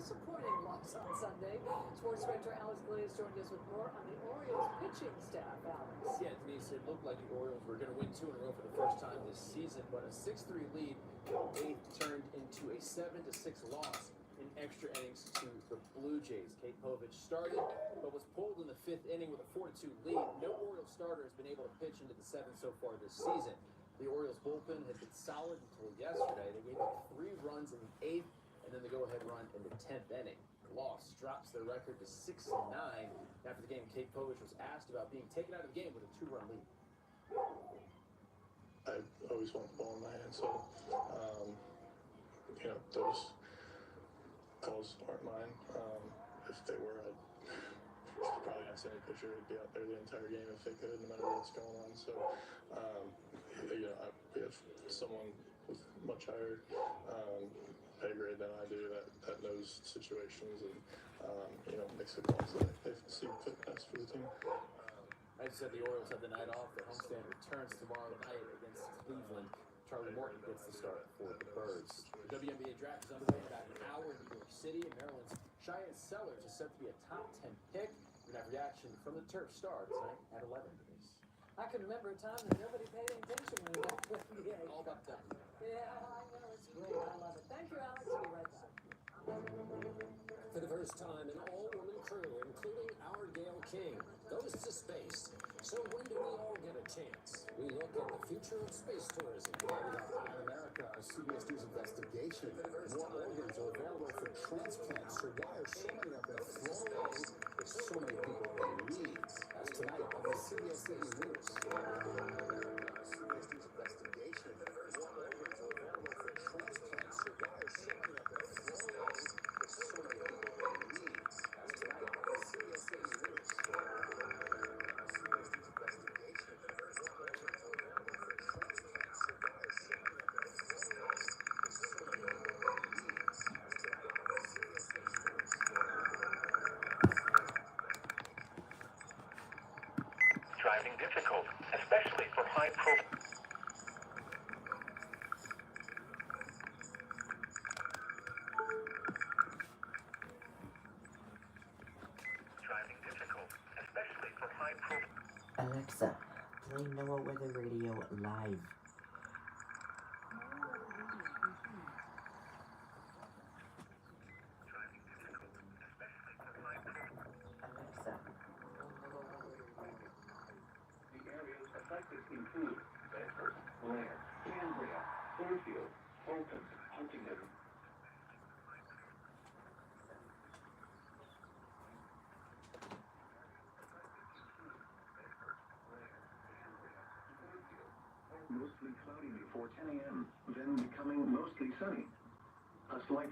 Disappointing loss on Sunday. Sports director Alex joined us with more on the Orioles pitching staff, Alex. Yeah, Denise, it looked like the Orioles were going to win 2 in a row for the first time this season, but a 6-3 lead in 8th turned into a 7-6 loss in extra innings to the Blue Jays. Kate Povich started, but was pulled in the 5th inning with a 4-2 lead. No Orioles starter has been able to pitch into the 7th so far this season. The Orioles bullpen has been solid until yesterday. They gave up 3 runs in the 8th, and then the go-ahead run in the 10th inning. The loss drops their record to 6-9. After the game, Kate Povich was asked about being taken out of the game with a 2-run lead. I always want the ball in my hand, so those calls aren't mine. If they were, I'd probably ask any pitcher to be out there the entire game if they could, no matter what's going on. So, we have someone with much higher pay grade than I do that knows situations and makes the calls that they see fit best for the team. As you said, the Orioles have the night off. The homestand returns tomorrow night against Cleveland. Charlie Morton gets the start for the Birds. The WNBA draft is underway in about an hour in New York City, and Maryland's Cheyenne Sellers is set to be a top 10 pick. We're going to have reaction from the Turf Star tonight at 11. I can remember a time that nobody paid any attention when we got to the NBA. All about that. Yeah, I know. It's great. I love it. Thank you, Alex. We'll be right back. For the first time, an all-woman crew, including our Gail King, goes to space. So when do we all get a chance? We look at the future of space tourism. In America, CBS News investigation. More organs are available for transplants. So why are so many of them thrown away with so many people in need? That's tonight on the CBS News. CBS News investigation. More organs are available for transplants. So why are so many of them thrown away with so many people in need? That's tonight on the CBS News. Driving difficult, especially for high-profile. Driving difficult, especially for high-profile. Alexa, play NOAA Weather Radio live. Driving difficult, especially for high-profile. Alexa. Affected include Bedford, Blair, Cambria, Fairfield, Fulton, Huntington. Mostly cloudy before 10 a.m., then becoming mostly sunny. A slight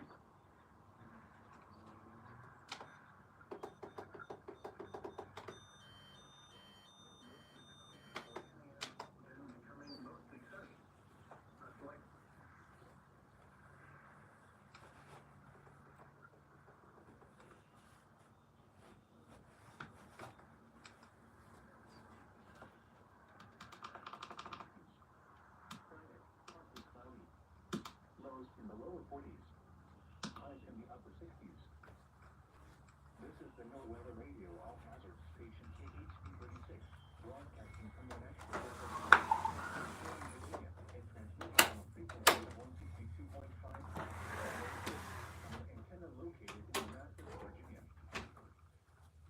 in the lower 40s, highs in the upper 60s. This is the NOAA Weather Radio All-Hazard Station KHD36, broadcasting from the National and transmitting on a frequency of 162.5 on an antenna located in Madison, Virginia.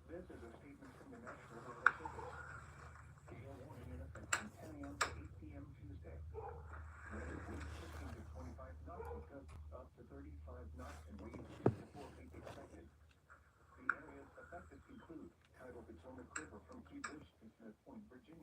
This is a statement from the National Weather Service. Gale warning in effect from 10 a.m. to 8 p.m. Tuesday. Winds 15 to 25 knots with gusts up to 35 knots and waves 2 to 4 feet expected. The areas affected include tidal Potomac River from Key West to Smith Point, Virginia.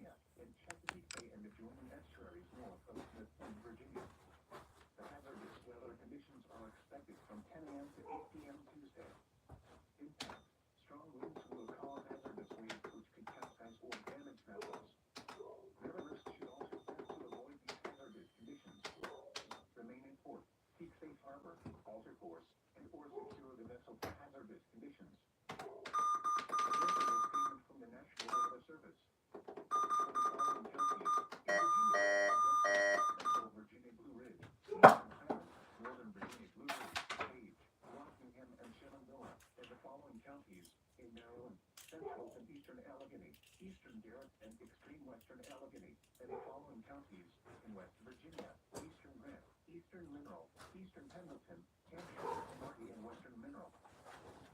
eastern Garrett and extreme western Allegheny, and the following counties in West Virginia: eastern Grant, eastern Mineral, eastern Pendleton, Hampshire, Marty, and western Mineral.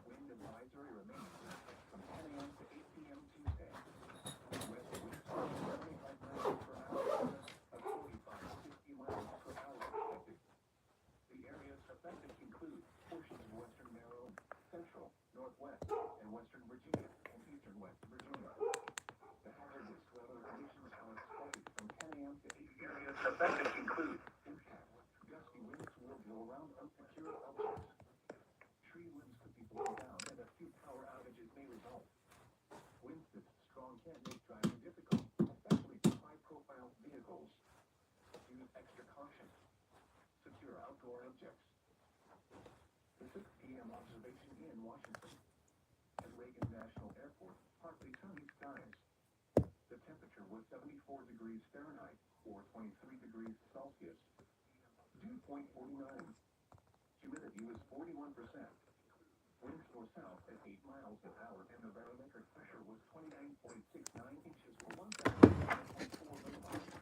Wind advisory remains in effect from 10 a.m. to 8 p.m. Tuesday. West winds are 75 miles per hour of 45 to 50 miles per hour expected. The areas affected include portions of western Maryland, central, northwest, and western Virginia, and eastern West Virginia. The hazardous weather conditions are expected from 10 a.m. to 8 p.m. Areas affected include impacts. Gusty winds will blow around unsecured objects. Tree limbs could be blown down, and a few power outages may result. Winds this strong can make driving difficult, especially for high-profile vehicles. Use extra caution. Secure outdoor objects. The 6 p.m. observation in Washington. At Reagan National Airport, partly sunny skies. The temperature was 74 degrees Fahrenheit, or 23 degrees Celsius. Dew point 49. Humidity was 41%. Winds north-south at 8 miles an hour, and the barometric pressure was 29.69 inches for 1,004 millimeters.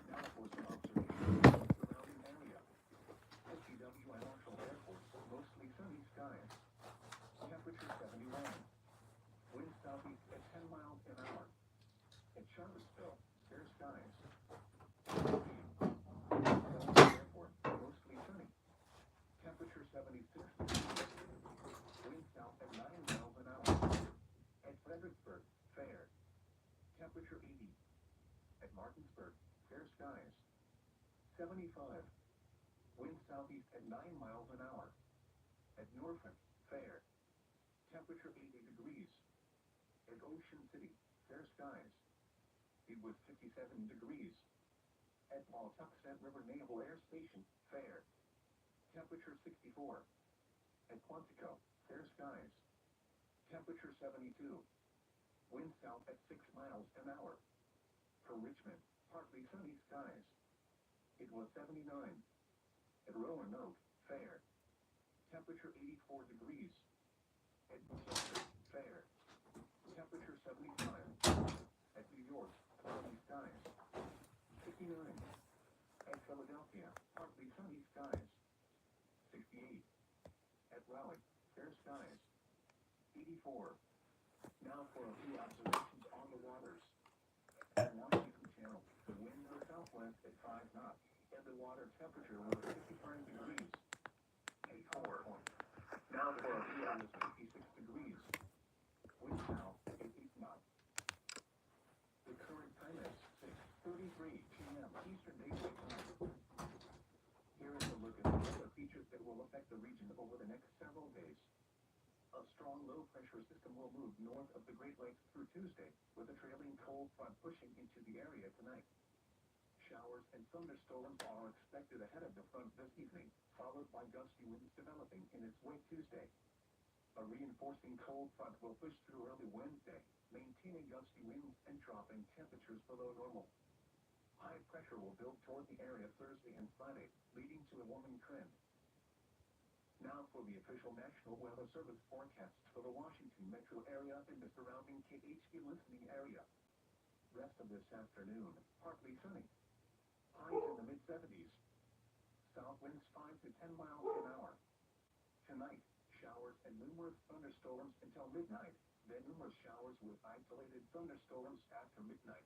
Now for some observations of the surrounding area. At GW Marshall Airport, mostly sunny skies. Temperature 71. Wind southeast at 10 miles an hour. At Charlottesville, fair skies. Airport, mostly sunny. Temperature 76 degrees. Wind south at 9 miles an hour. At Fredericksburg, fair. Temperature 80. At Martinsburg, fair skies. 75. Wind southeast at 9 miles an hour. At Norfolk, fair. Temperature 80 degrees. At Ocean City, fair skies. It was 57 degrees. At Pawtuxet River Naval Air Station, fair. Temperature 64. At Quantico, fair skies. Temperature 72. Wind south at 6 miles an hour. For Richmond, partly sunny skies. It was 79. At Roanoke, fair. Temperature 84 degrees. At Chester, fair. Temperature 75. At New York, cloudy skies. 59. At Philadelphia, partly sunny skies. 68. At Raleigh, fair skies. 84. Now for a few observations on the waters. At Washington Channel, the wind was southwest at 5 knots, and the water temperature was 55 degrees. 84. Now for a few hours, 56 degrees. Wind south at 8 knots. The current time is 6:33 p.m. Eastern Daylight Time. Here is a look at the weather features that will affect the region over the next several days. A strong low-pressure system will move north of the Great Lakes through Tuesday, with a trailing cold front pushing into the area tonight. Showers and thunderstorms are expected ahead of the front this evening, followed by gusty winds developing in its wake Tuesday. A reinforcing cold front will push through early Wednesday, maintaining gusty winds and dropping temperatures below normal. High pressure will build toward the area Thursday and Friday, leading to a warming trend. Now for the official National Weather Service forecasts for the Washington metro area and the surrounding KHQ listening area. Rest of this afternoon, partly sunny. Highs in the mid-70s. South winds 5 to 10 miles an hour. Tonight, showers and numerous thunderstorms until midnight, then numerous showers with isolated thunderstorms after midnight.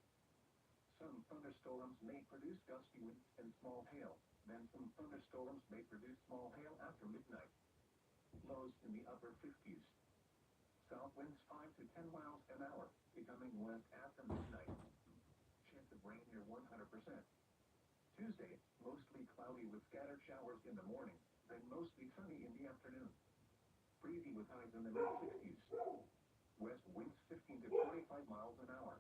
Some thunderstorms may produce gusty winds and small hail, then some thunderstorms may produce small hail after midnight. Lows in the upper 50s. South winds 5 to 10 miles an hour, becoming west after midnight. Chance of rain near 100%. Tuesday, mostly cloudy with scattered showers in the morning, then mostly sunny in the afternoon. Breezy with highs in the mid-60s. West winds 15 to 25 miles an hour.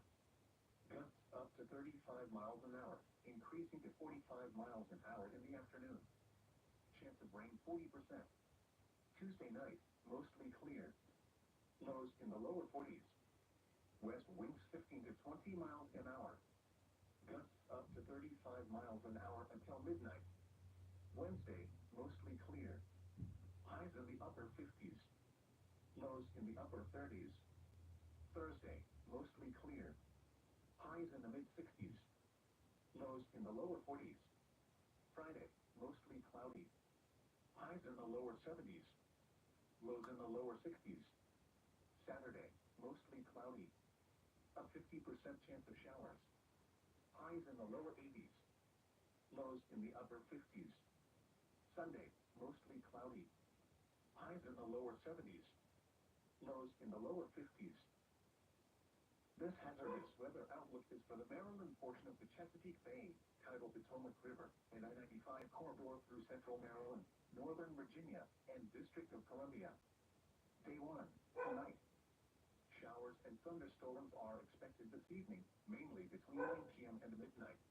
Gusts up to 35 miles an hour, increasing to 45 miles an hour in the afternoon. Chance of rain 40%. Tuesday night, mostly clear. Lows in the lower 40s. West winds 15 to 20 miles an hour. Gusts up to 35 miles an hour until midnight. Wednesday, mostly clear. Highs in the upper 50s. Lows in the upper 30s. Thursday, mostly clear. Highs in the mid-60s. Lows in the lower 40s. Friday, mostly cloudy. Highs in the lower 70s. Lows in the lower 60s. Saturday, mostly cloudy. A 50% chance of showers. Highs in the lower 80s. Lows in the upper 50s. Sunday, mostly cloudy. Highs in the lower 70s. Lows in the lower 50s. This hazardous weather outlook is for the Maryland portion of the Chesapeake Bay, tidal Potomac River, and I-95 corridor through central Maryland, northern Virginia, and District of Columbia. Day 1, tonight. Showers and thunderstorms are expected this evening, mainly between 9 p.m. and midnight.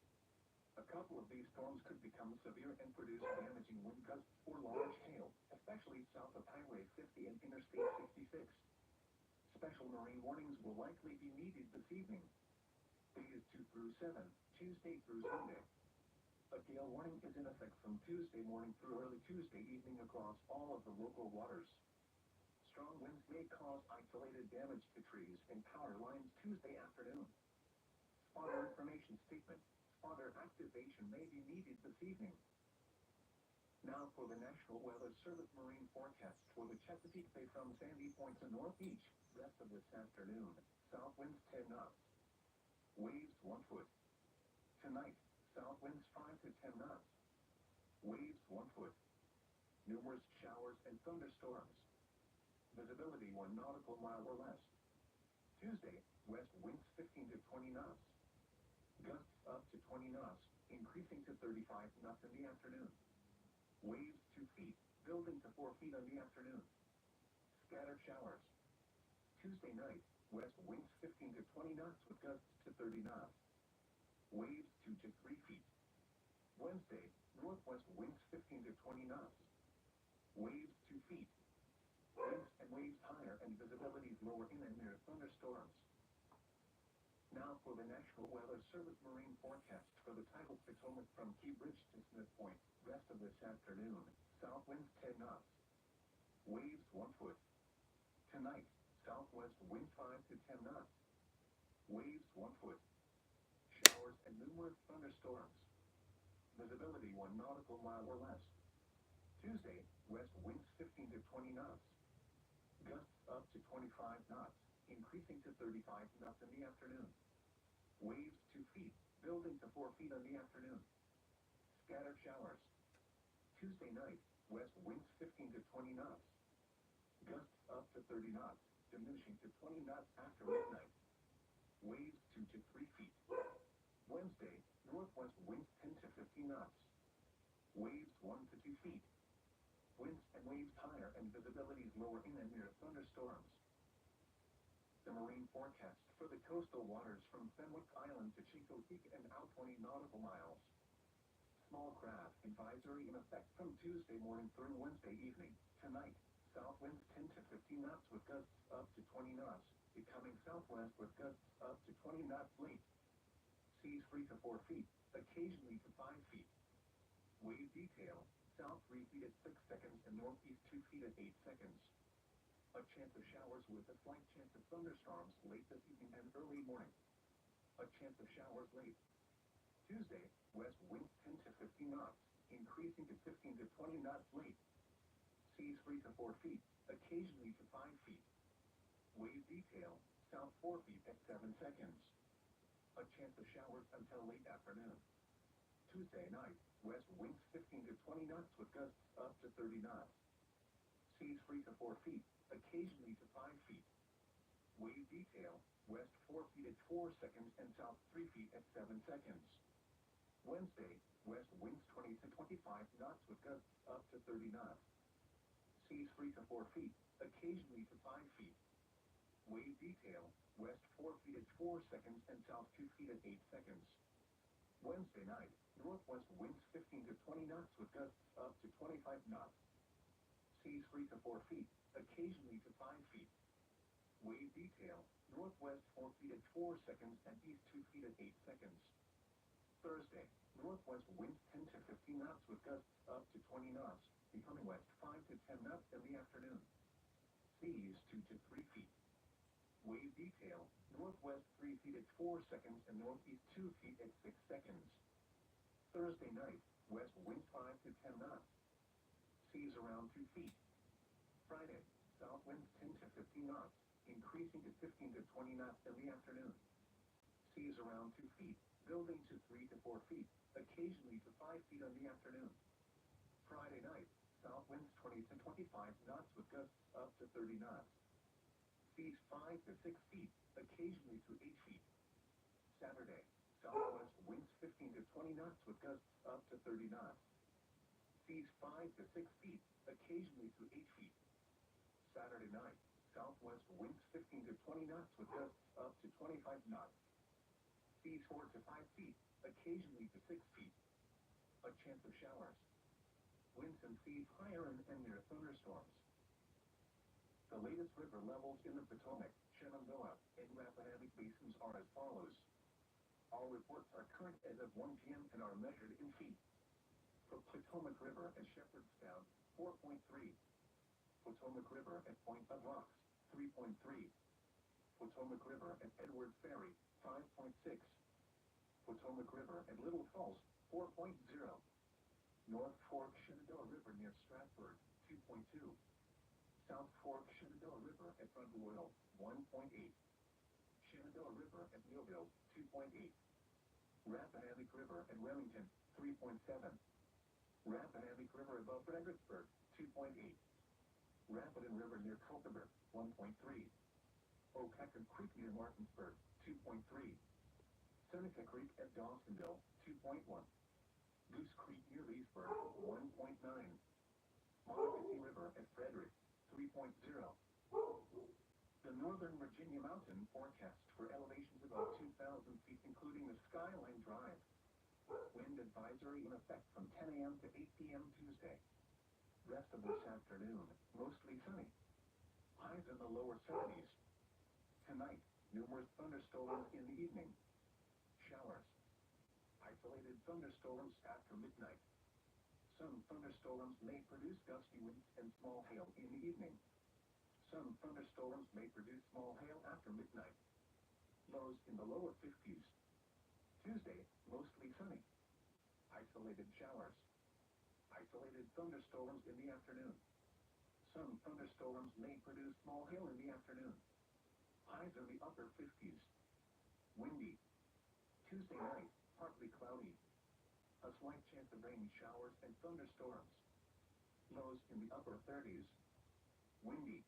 A couple of these storms could become severe and produce damaging wind gusts or large hail, especially south of Highway 50 and Interstate 66. Special marine warnings will likely be needed this evening. Days 2 through 7, Tuesday through Sunday. A gale warning is in effect from Tuesday morning through early Tuesday evening across all of the local waters. Strong winds may cause isolated damage to trees and power lines Tuesday afternoon. Spotter information statement. Spotter activation may be needed this evening. Now for the National Weather Service marine forecast for the Chesapeake Bay from Sandy Point to North Beach. Rest of this afternoon. South winds 10 knots. Waves 1 foot. Tonight, south winds 5 to 10 knots. Waves 1 foot. Numerous showers and thunderstorms. Visibility 1 nautical mile or less. Tuesday, west winds 15 to 20 knots. Gusts up to 20 knots, increasing to 35 knots in the afternoon. Waves 2 feet, building to 4 feet in the afternoon. Scattered showers. Tuesday night, west winds 15 to 20 knots with gusts to 30 knots. Waves 2 to 3 feet. Wednesday, northwest winds 15 to 20 knots. Waves 2 feet. Winds and waves higher and visibilities lower in and near thunderstorms. Now for the National Weather Service marine forecast for the tidal Potomac from Key Bridge to Smith Point. Rest of this afternoon. South winds 10 knots. Waves 1 foot. Tonight, southwest wind 5 to 10 knots. Waves 1 foot. Showers and numerous thunderstorms. Visibility 1 nautical mile or less. Tuesday, west winds 15 to 20 knots. Gusts up to 25 knots, increasing to 35 knots in the afternoon. Waves 2 feet, building to 4 feet in the afternoon. Scattered showers. Tuesday night, west winds 15 to 20 knots. Gusts up to 30 knots, diminishing to 20 knots after midnight. Waves 2 to 3 feet. Wednesday, northwest winds 10 to 15 knots. Waves 1 to 2 feet. Winds and waves higher and visibilities lower in and near thunderstorms. The marine forecast for the coastal waters from Fenwick Island to Chico Peak and out 20 nautical miles. Small craft advisory in effect from Tuesday morning through Wednesday evening. Tonight, south winds 10 to 15 knots with gusts up to 20 knots, becoming southwest with gusts up to 20 knots late. Seas 3 to 4 feet, occasionally to 5 feet. Wave detail, south 3 feet at 6 seconds and northeast 2 feet at 8 seconds. A chance of showers with a slight chance of thunderstorms late this evening and early morning. A chance of showers late. Tuesday, west winds 10 to 15 knots, increasing to 15 to 20 knots late. Seas 3 to 4 feet, occasionally to 5 feet. Wave detail, south 4 feet at 7 seconds. A chance of showers until late afternoon. Tuesday night, west winds 15 to 20 knots with gusts up to 30 knots. Seas 3 to 4 feet, occasionally to 5 feet. Wave detail, west 4 feet at 4 seconds and south 3 feet at 7 seconds. Wednesday, west winds 20 to 25 knots with gusts up to 30 knots. Seas 3 to 4 feet, occasionally to 5 feet. Wave detail, west 4 feet at 4 seconds and south 2 feet at 8 seconds. Wednesday night, northwest winds 15 to 20 knots with gusts up to 25 knots. Seas 3 to 4 feet, occasionally to 5 feet. Wave detail, northwest 4 feet at 4 seconds and east 2 feet at 8 seconds. Thursday, northwest winds 10 to 15 knots with gusts up to 20 knots, becoming west 5 to 10 knots in the afternoon. Seas 2 to 3 feet. Wave detail, northwest 3 feet at 4 seconds and northeast 2 feet at 6 seconds. Thursday night, west winds 5 to 10 knots. Seas around 2 feet. Friday, south winds 10 to 15 knots, increasing to 15 to 20 knots in the afternoon. Seas around 2 feet, building to 3 to 4 feet, occasionally to 5 feet in the afternoon. Friday night, south winds 20 to 25 knots with gusts up to 30 knots. Seas 5 to 6 feet, occasionally to 8 feet. Saturday, southwest winds 15 to 20 knots with gusts up to 30 knots. Seas 5 to 6 feet, occasionally to 8 feet. Saturday night, southwest winds 15 to 20 knots with gusts up to 25 knots. Seas 4 to 5 feet, occasionally to 6 feet. A chance of showers. Winds and seas higher and near thunderstorms. The latest river levels in the Potomac, Shenandoah, and Rappahannock basins are as follows. All reports are current as of 1 p.m. and are measured in feet. For Potomac River at Shepherdstown, 4.3. Potomac River at Point of Rocks, 3.3. Potomac River at Edwards Ferry, 5.6. Potomac River at Little Falls, 4.0. North Fork Shenandoah River near Stratford, 2.2. South Fork Shenandoah River at Front Royal, 1.8. Shenandoah River at Millville, 2.8. Rappahannock River at Remington, 3.7. Rappahannock River above Fredericksburg, 2.8. Rapidan River near Culpeper, 1.3. Oaxaca Creek near Martinsburg, 2.3. Seneca Creek at Dawsonville, 2.1. Goose Creek near Leesburg, 1.9. Monocacy River at Frederick, 3.0. The Northern Virginia Mountain forecast for elevations above 2,000 feet, including the Skyline Drive. Wind advisory in effect from 10 a.m. to 8 p.m. Tuesday. Rest of this afternoon, mostly sunny. Highs in the lower 70s. Tonight, numerous thunderstorms in the evening. Showers. Isolated thunderstorms after midnight. Some thunderstorms may produce gusty winds and small hail in the evening. Some thunderstorms may produce small hail after midnight. Lows in the lower 50s. Tuesday, mostly sunny. Isolated showers. Isolated thunderstorms in the afternoon. Some thunderstorms may produce small hail in the afternoon. Highs in the upper 50s. Windy. Tuesday night, partly cloudy. A slight chance of rain showers and thunderstorms. Lows in the upper 30s. Windy.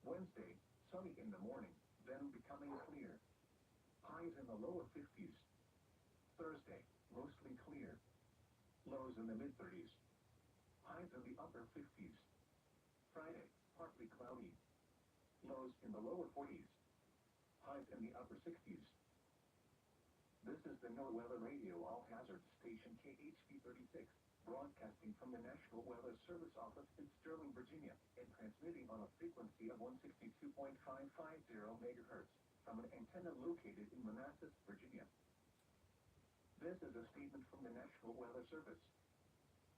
Wednesday, sunny in the morning, then becoming clear. Highs in the lower 50s. Thursday, mostly clear. Lows in the mid-30s. Highs in the upper 50s. Friday, partly cloudy. Lows in the lower 40s. Highs in the upper 60s. This is the NOAA Weather Radio All-Hazard Station KHP 36, broadcasting from the National Weather Service Office in Sterling, Virginia, and transmitting on a frequency of 162.550 megahertz from an antenna located in Manassas, Virginia. This is a statement from the National Weather Service.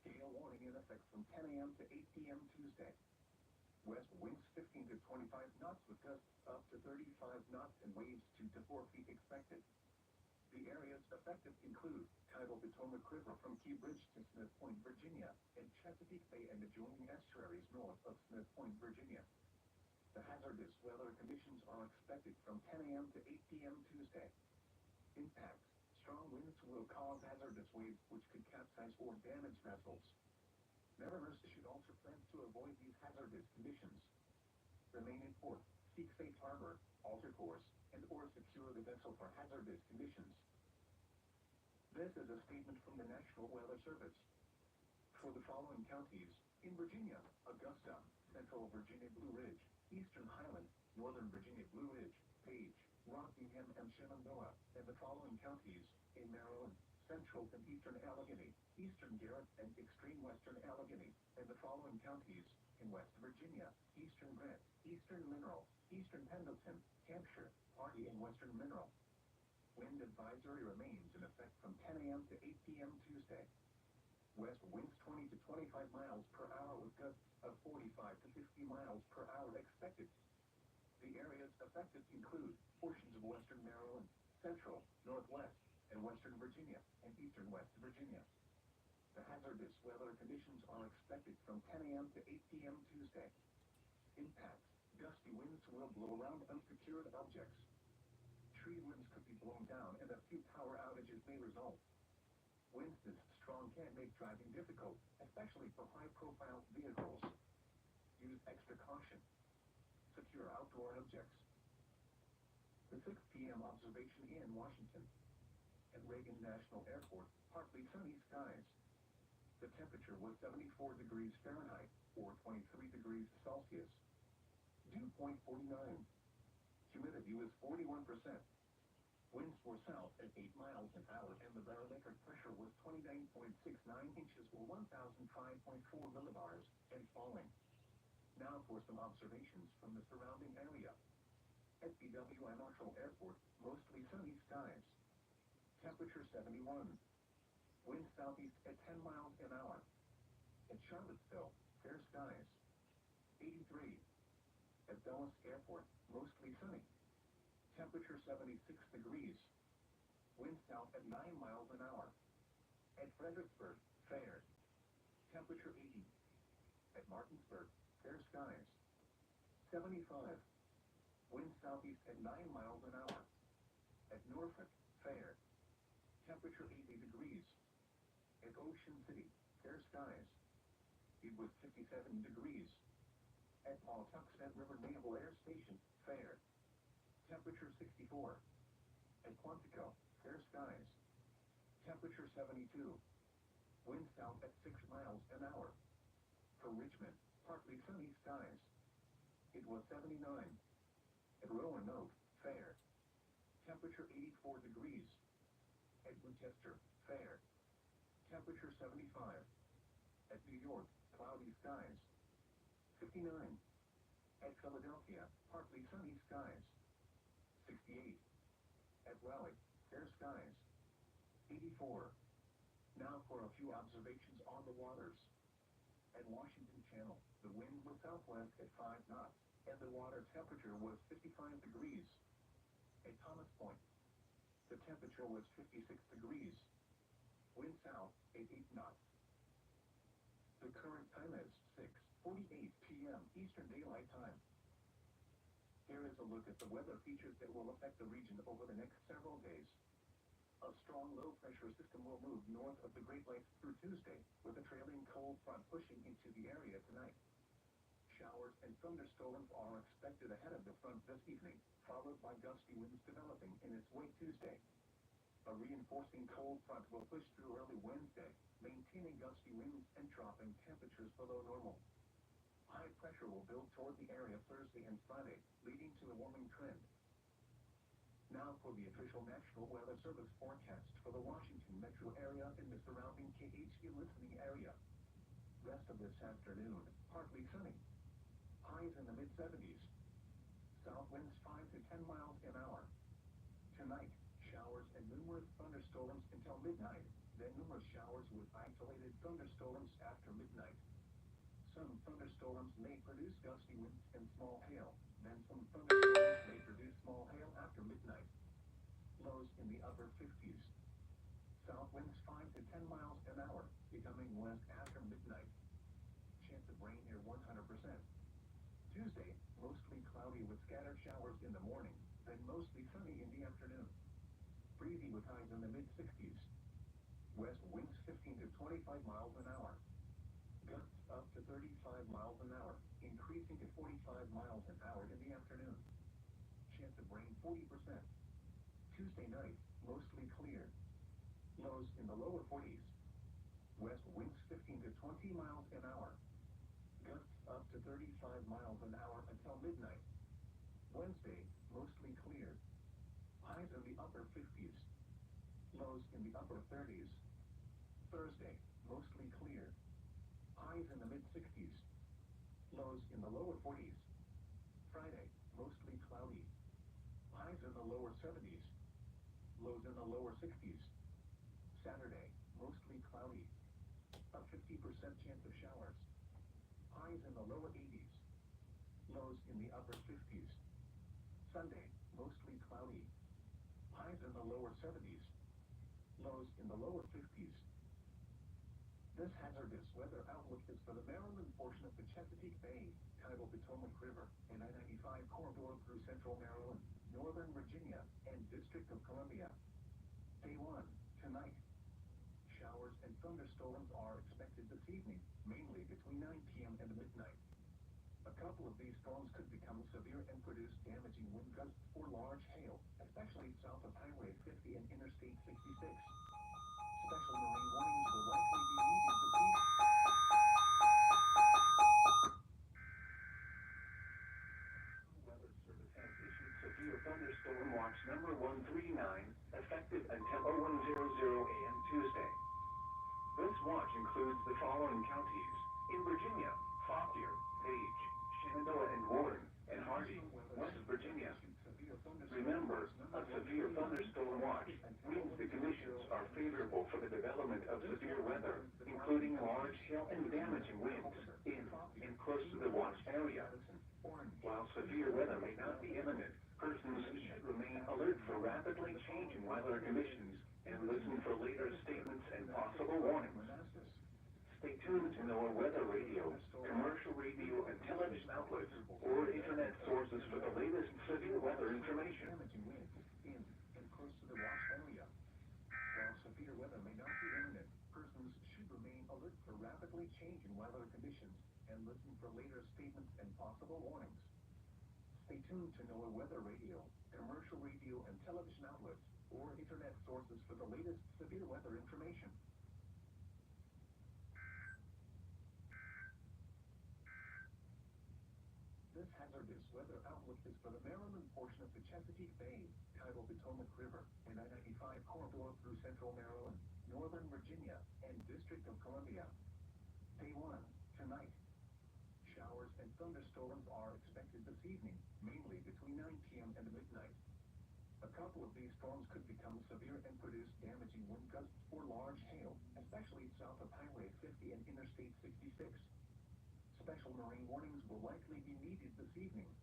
Gale warning in effect from 10 a.m. to 8 p.m. Tuesday. West winds 15 to 25 knots with gusts up to 35 knots and waves 2 to 4 feet expected. The areas affected include tidal Potomac River from Key Bridge to Smith Point, Virginia, and Chesapeake Bay and adjoining estuaries north of Smith Point, Virginia. The hazardous weather conditions are expected from 10 a.m. to 8 p.m. Tuesday. Impacts. Strong winds will cause hazardous waves which could capsize or damage vessels. Mariners should also plan to avoid these hazardous conditions. Remain in port, seek safe harbor, alter course, and or secure the vessel for hazardous conditions. This is a statement from the National Weather Service. For the following counties, in Virginia, Augusta, Central Virginia Blue Ridge, Eastern Highland, Northern Virginia Blue Ridge, Page, Rockingham, and Shenandoah, and the following counties, in Maryland, Central and Eastern Allegheny, Eastern Garrett, and Extreme Western Allegheny, and the following counties, in West Virginia, Eastern Grant, Eastern Mineral, Eastern Pendleton, Hampshire, Hardy, and Western Mineral. Wind advisory remains in effect from 10 a.m. to 8 p.m. Tuesday. West winds 20 to 25 miles per hour with gusts of 45 to 50 miles per hour expected. The areas affected include portions of western Maryland, central, northwest, and western Virginia, and eastern West Virginia. The hazardous weather conditions are expected from 10 a.m. to 8 p.m. Tuesday. Impacts: gusty winds will blow around unsecured objects. Tree limbs could be blown down and a few power outages may result. Winds this strong can make driving difficult, especially for high-profile vehicles. Use extra caution. Secure outdoor objects. The 6 p.m. observation in Washington. At Reagan National Airport, partly sunny skies. The temperature was 74 degrees Fahrenheit, or 23 degrees Celsius. Dew point 49. Humidity was 41%. Winds were south at 8 miles an hour, and the barometric pressure was 29.69 inches, or 1,005.4 millibars, and falling. Now for some observations from the surrounding area. At BWI Marshall Airport, mostly sunny skies. Temperature 71. Wind southeast at 10 miles an hour. At Charlottesville, fair skies. 83. At Dulles Airport, mostly sunny. Temperature 76 degrees. Wind south at 9 miles an hour. At Fredericksburg, fair. Temperature 80. At Martinsburg, fair skies. 75. Wind southeast at 9 miles an hour. At Norfolk, fair. Temperature 80 degrees. At Ocean City, fair skies. It was 57 degrees. At Pawtuxet River Naval Air Station, fair. Temperature 64. At Quantico, fair skies. Temperature 72. Wind south at 6 miles an hour. For Richmond, partly sunny skies. It was 79. At Roanoke, fair. Temperature 84 degrees. At Winchester, fair. Temperature 75. At New York, cloudy skies. 59. At Philadelphia, partly sunny skies. 68. At Raleigh, fair skies. 84. Now for a few observations on the waters. At Washington Channel, the wind was southwest at 5 knots, and the water temperature was 55 degrees. At Thomas Point, the temperature was 56 degrees. Wind south at 8 knots. The current time is 6:48 p.m. Eastern Daylight Time. Here is a look at the weather features that will affect the region over the next several days. A strong low-pressure system will move north of the Great Lakes through Tuesday, with a trailing cold front pushing into the area tonight. Showers and thunderstorms are expected ahead of the front this evening, followed by gusty winds developing in its wake Tuesday. A reinforcing cold front will push through early Wednesday, maintaining gusty winds and dropping temperatures below normal. High pressure will build toward the area Thursday and Friday, leading to a warming trend. Now for the official National Weather Service forecast for the Washington metro area and the surrounding KHQ listening area. Rest of this afternoon, partly sunny. Highs in the mid-70s. South winds 5 to 10 miles an hour. Tonight, showers and numerous thunderstorms until midnight, then numerous showers with isolated thunderstorms after midnight. Some thunderstorms may produce gusty winds and small hail, then some thunderstorms may produce small hail after midnight. Lows in the upper 50s. South winds 5 to 10 miles an hour, becoming west after midnight. Chance of rain near 100%. Tuesday, mostly cloudy with scattered showers in the morning, then mostly sunny in the afternoon. Breezy with highs in the mid-60s. West winds 15 to 25 miles an hour. Gusts up to 35 miles an hour, increasing to 45 miles an hour in the afternoon. Chance of rain 40%. Tuesday night, mostly clear. Lows in the lower 40s. West winds 15 to 20 miles an hour. Gusts up to 35 miles an hour until midnight. Wednesday, mostly clear. Highs in the upper 50s. Lows in the upper 30s. Thursday, mostly clear. Highs in the mid-60s. Lows in the lower 40s. Friday, mostly cloudy. Highs in the lower 70s. Lows in the lower 60s. Saturday, mostly cloudy. A 50% chance of showers. Highs in the lower 80s. Lows in the upper 50s. Sunday, mostly cloudy. Highs in the lower 70s. Lows in the lower 50s. This hazardous weather outlook is for the Maryland portion of the Chesapeake Bay, tidal Potomac River, and I-95 corridor through central Maryland, northern Virginia, and District of Columbia. Day 1, tonight. Showers and thunderstorms are expected this evening, mainly between 9 p.m. and midnight. A couple of these storms could become severe and produce damaging wind gusts or large hail, especially south of Highway 50 and Interstate 66. Special marine warnings will likely be needed this evening. Weather Service has issued severe thunderstorm watch number 139, effective until 0100 a.m. Tuesday. This watch includes the following counties: in Virginia, Fauquier, Page, Shenandoah and Warren, and Hardee, West Virginia. Remember, a severe thunderstorm watch means the conditions are favorable for the development of severe weather, including large hail and damaging winds in and close to the watch area. While severe weather may not be imminent, persons should remain alert for rapidly changing weather conditions and listen for later statements and possible warnings. Stay tuned to NOAA weather radio, commercial radio and television outlets, or internet sources for the latest severe weather information. In and close to the watch area. While severe weather may not be imminent, persons should remain alert for rapidly changing weather conditions and listen for later statements and possible warnings. Stay tuned to NOAA weather radio, commercial radio and television outlets, or internet sources for the latest severe weather information. This hazardous weather outlook is for the Maryland portion of the Chesapeake Bay, tidal Potomac River, and I-95 corridor through central Maryland, northern Virginia, and District of Columbia. Day 1, tonight. Showers and thunderstorms are expected this evening, mainly between 9 p.m. and midnight. A couple of these storms could become severe and produce damaging wind gusts or large hail, especially south of Highway 50 and Interstate 66. Special marine warnings will likely be needed this evening.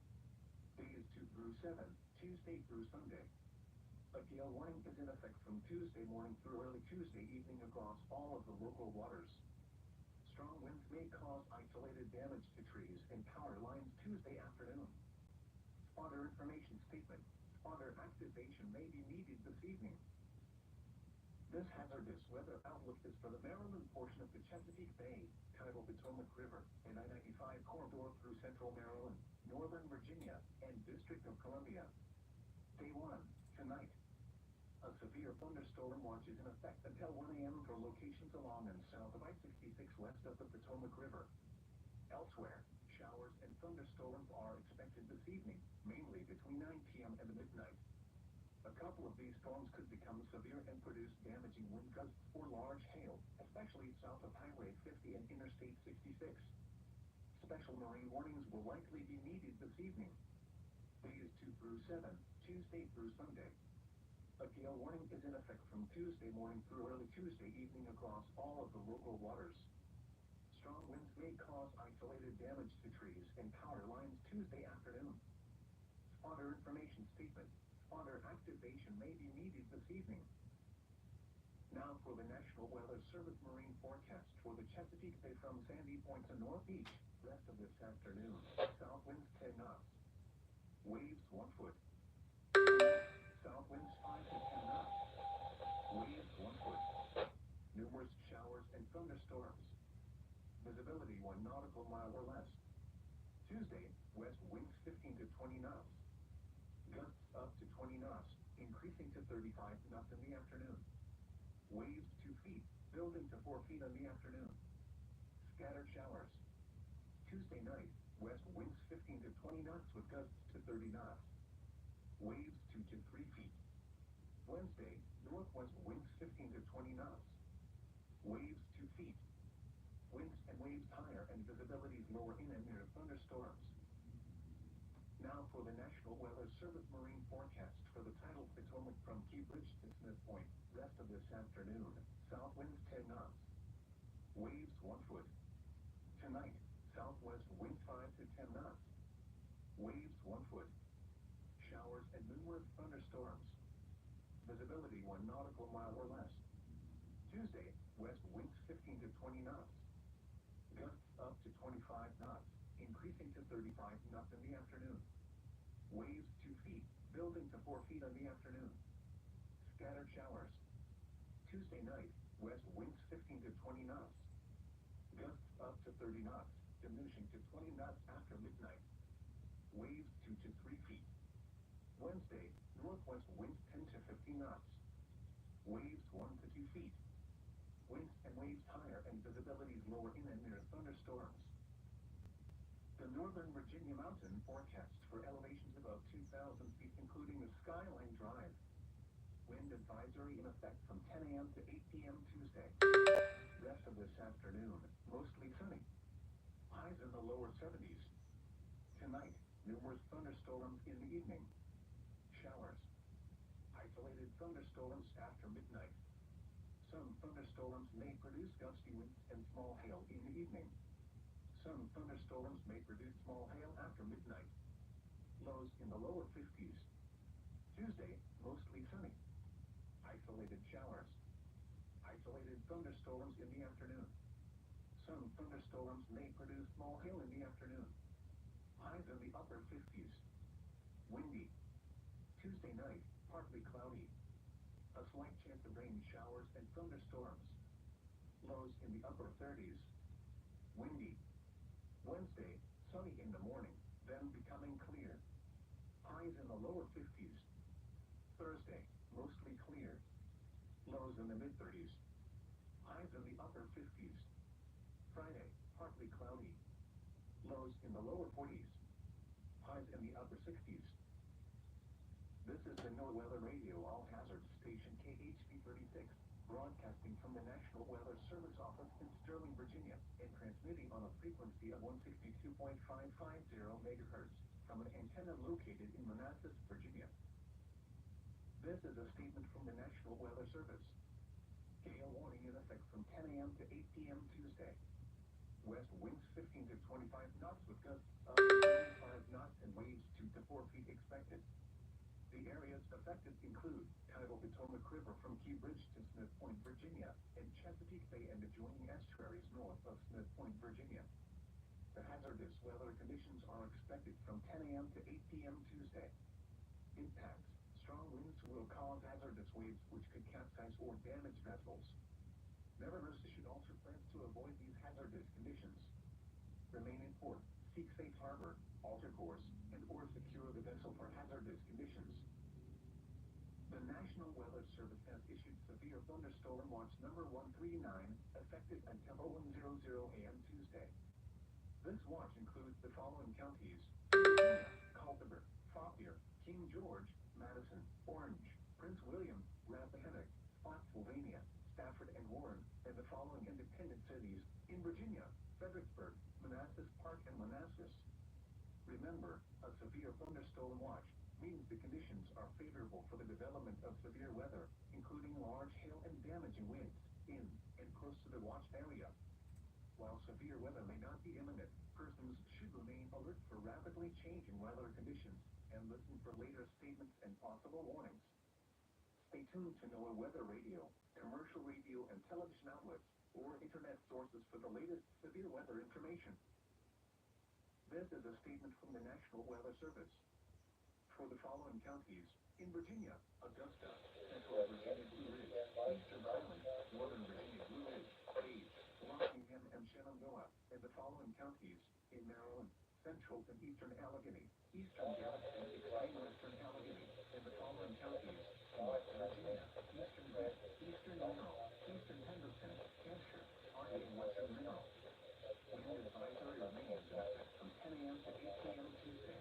Days 2 through 7, Tuesday through Sunday. A gale warning is in effect from Tuesday morning through early Tuesday evening across all of the local waters. Strong winds may cause isolated damage to trees and power lines Tuesday afternoon. Spotter information statement. Spotter activation may be needed this evening. This hazardous weather outlook is for the Maryland portion of the Chesapeake Bay, tidal Potomac River, and I-95 corridor through central Maryland, northern Virginia, and District of Columbia. Day 1, tonight. A severe thunderstorm watch is in effect until 1 a.m. for locations along and south of I-66 west of the Potomac River. Elsewhere, showers and thunderstorms are expected this evening, mainly between 9 p.m. and midnight. A couple of these storms could become severe and produce damaging wind gusts or large hail, especially south of Highway 50 and Interstate 66. Special marine warnings will likely be needed this evening. Days 2 through 7, Tuesday through Sunday. A gale warning is in effect from Tuesday morning through early Tuesday evening across all of the local waters. Strong winds may cause isolated damage to trees and power lines Tuesday afternoon. Spotter information statement. Spotter activation may be needed this evening. Now for the National Weather Service marine forecast for the Chesapeake Bay from Sandy Point to North Beach. Rest of this afternoon. South winds 10 knots. Waves 1 foot. South winds 5 to 10 knots. Waves 1 foot. Numerous showers and thunderstorms. Visibility 1 nautical mile or less. Tuesday, west winds 15 to 20 knots. Gusts up to 20 knots, increasing to 35 knots in the afternoon. Waves 2 feet, building to 4 feet in the afternoon. Scattered showers. Tuesday night, west winds 15 to 20 knots with gusts to 30 knots. Waves 2 to 3 feet. Wednesday, northwest winds 15 to 20 knots. Waves 2 feet. Winds and waves higher and visibility lower in and near thunderstorms. Now for the National Weather Service marine forecast for the tidal Potomac from Key Bridge to Smith Point. Rest of this afternoon. South winds 10 knots. Waves 1 foot. Tonight, southwest wind 5 to 10 knots. Waves 1 foot. Showers thunderstorms. Visibility 1 nautical mile or less. Tuesday, west winds 15 to 20 knots. Gusts up to 25 knots, increasing to 35 knots in the afternoon. Waves 2 feet, building to 4 feet in the afternoon. Scattered showers. Tuesday night, west winds 15 to 20 knots. Gusts up to 30 knots, diminishing to 20 knots after midnight. Waves 2 to 3 feet. Wednesday, northwest winds 10 to 15 knots. Waves 1 to 2 feet. Winds and waves higher and visibilities lower in and near thunderstorms. The Northern Virginia mountain forecasts for elevations above 2,000 feet, including the Skyline Drive. Wind advisory in effect from 10 a.m. to 8 p.m. Tuesday. Rest of this afternoon, mostly sunny. Highs in the lower 70s. Tonight, numerous thunderstorms in the evening. Showers. Isolated thunderstorms after midnight. Some thunderstorms may produce gusty winds and small hail in the evening. Some thunderstorms may produce small hail after midnight. Lows in the lower 50s. Tuesday, mostly sunny. Isolated showers. Isolated thunderstorms in the afternoon. Some thunderstorms may produce small hail in the afternoon. Highs in the upper 50s. Windy. Tuesday night, partly cloudy. A slight chance of rain showers and thunderstorms. Lows in the upper 30s. Windy. Wednesday, sunny in the morning, then becoming clear. Highs in the lower 50s. Thursday, mostly clear. Lows in the mid-30s. Highs in the upper 50s. Friday, partly cloudy. Lows in the lower 40s. Highs in the upper 60s. This is the NOAA Weather Radio All Hazards Station KHB 36, broadcasting from the National Weather Service office in Sterling, Virginia, and transmitting on a frequency of 162.550 megahertz from an antenna located in Manassas, Virginia. This is a statement from the National Weather Service. Gale warning in effect from 10 a.m. to 8 p.m. Tuesday. West winds 15 to 25 knots with gusts up to 35 knots and waves 2 to 4 feet expected. The areas affected include tidal Potomac River from Key Bridge to Smith Point, Virginia, and Chesapeake Bay and adjoining estuaries north of Smith Point, Virginia. The hazardous weather conditions are expected from 10 a.m. to 8 p.m. Tuesday. Impacts. Strong winds will cause hazardous waves which could capsize or damage vessels. Mariners should also plan to avoid these hazardous conditions. Remain in port, seek safe harbor, alter course, and or secure the vessel for hazardous conditions. The National Weather Service has issued severe thunderstorm watch number 139, effective until 01:00 a.m. Tuesday. This watch includes the following counties: Virginia, Culpeper, Fauquier, King George, Madison, Orange, Prince William, Rappahannock, Spotsylvania, Stafford and Warren, and the following independent cities in Virginia: Fredericksburg, Manassas Park, and Manassas. Remember, a severe thunderstorm watch means the conditions are favorable for the development of severe weather, including large hail and damaging winds, in and close to the watched area. While severe weather may not be imminent, persons should remain alert for rapidly changing weather conditions and listen for later statements and possible warnings. Stay tuned to NOAA Weather Radio, commercial radio and television outlets, or internet sources for the latest severe weather information. This is a statement from the National Weather Service. For the following counties: in Virginia, Augusta, Central Virginia Blue Ridge, Eastern Highlands, Northern Virginia Blue Ridge, Page, Rockingham, and Shenandoah, and the following counties: in Maryland, Central and Eastern Allegheny, Eastern Gallatin, extreme Western Allegheny, and the following counties: in West Virginia, Eastern Red, Eastern Mineral, Eastern Henderson, Hampshire, Army, and Western Mineral. Wind advisory remains in effect from 10 a.m. to 8 p.m. Tuesday.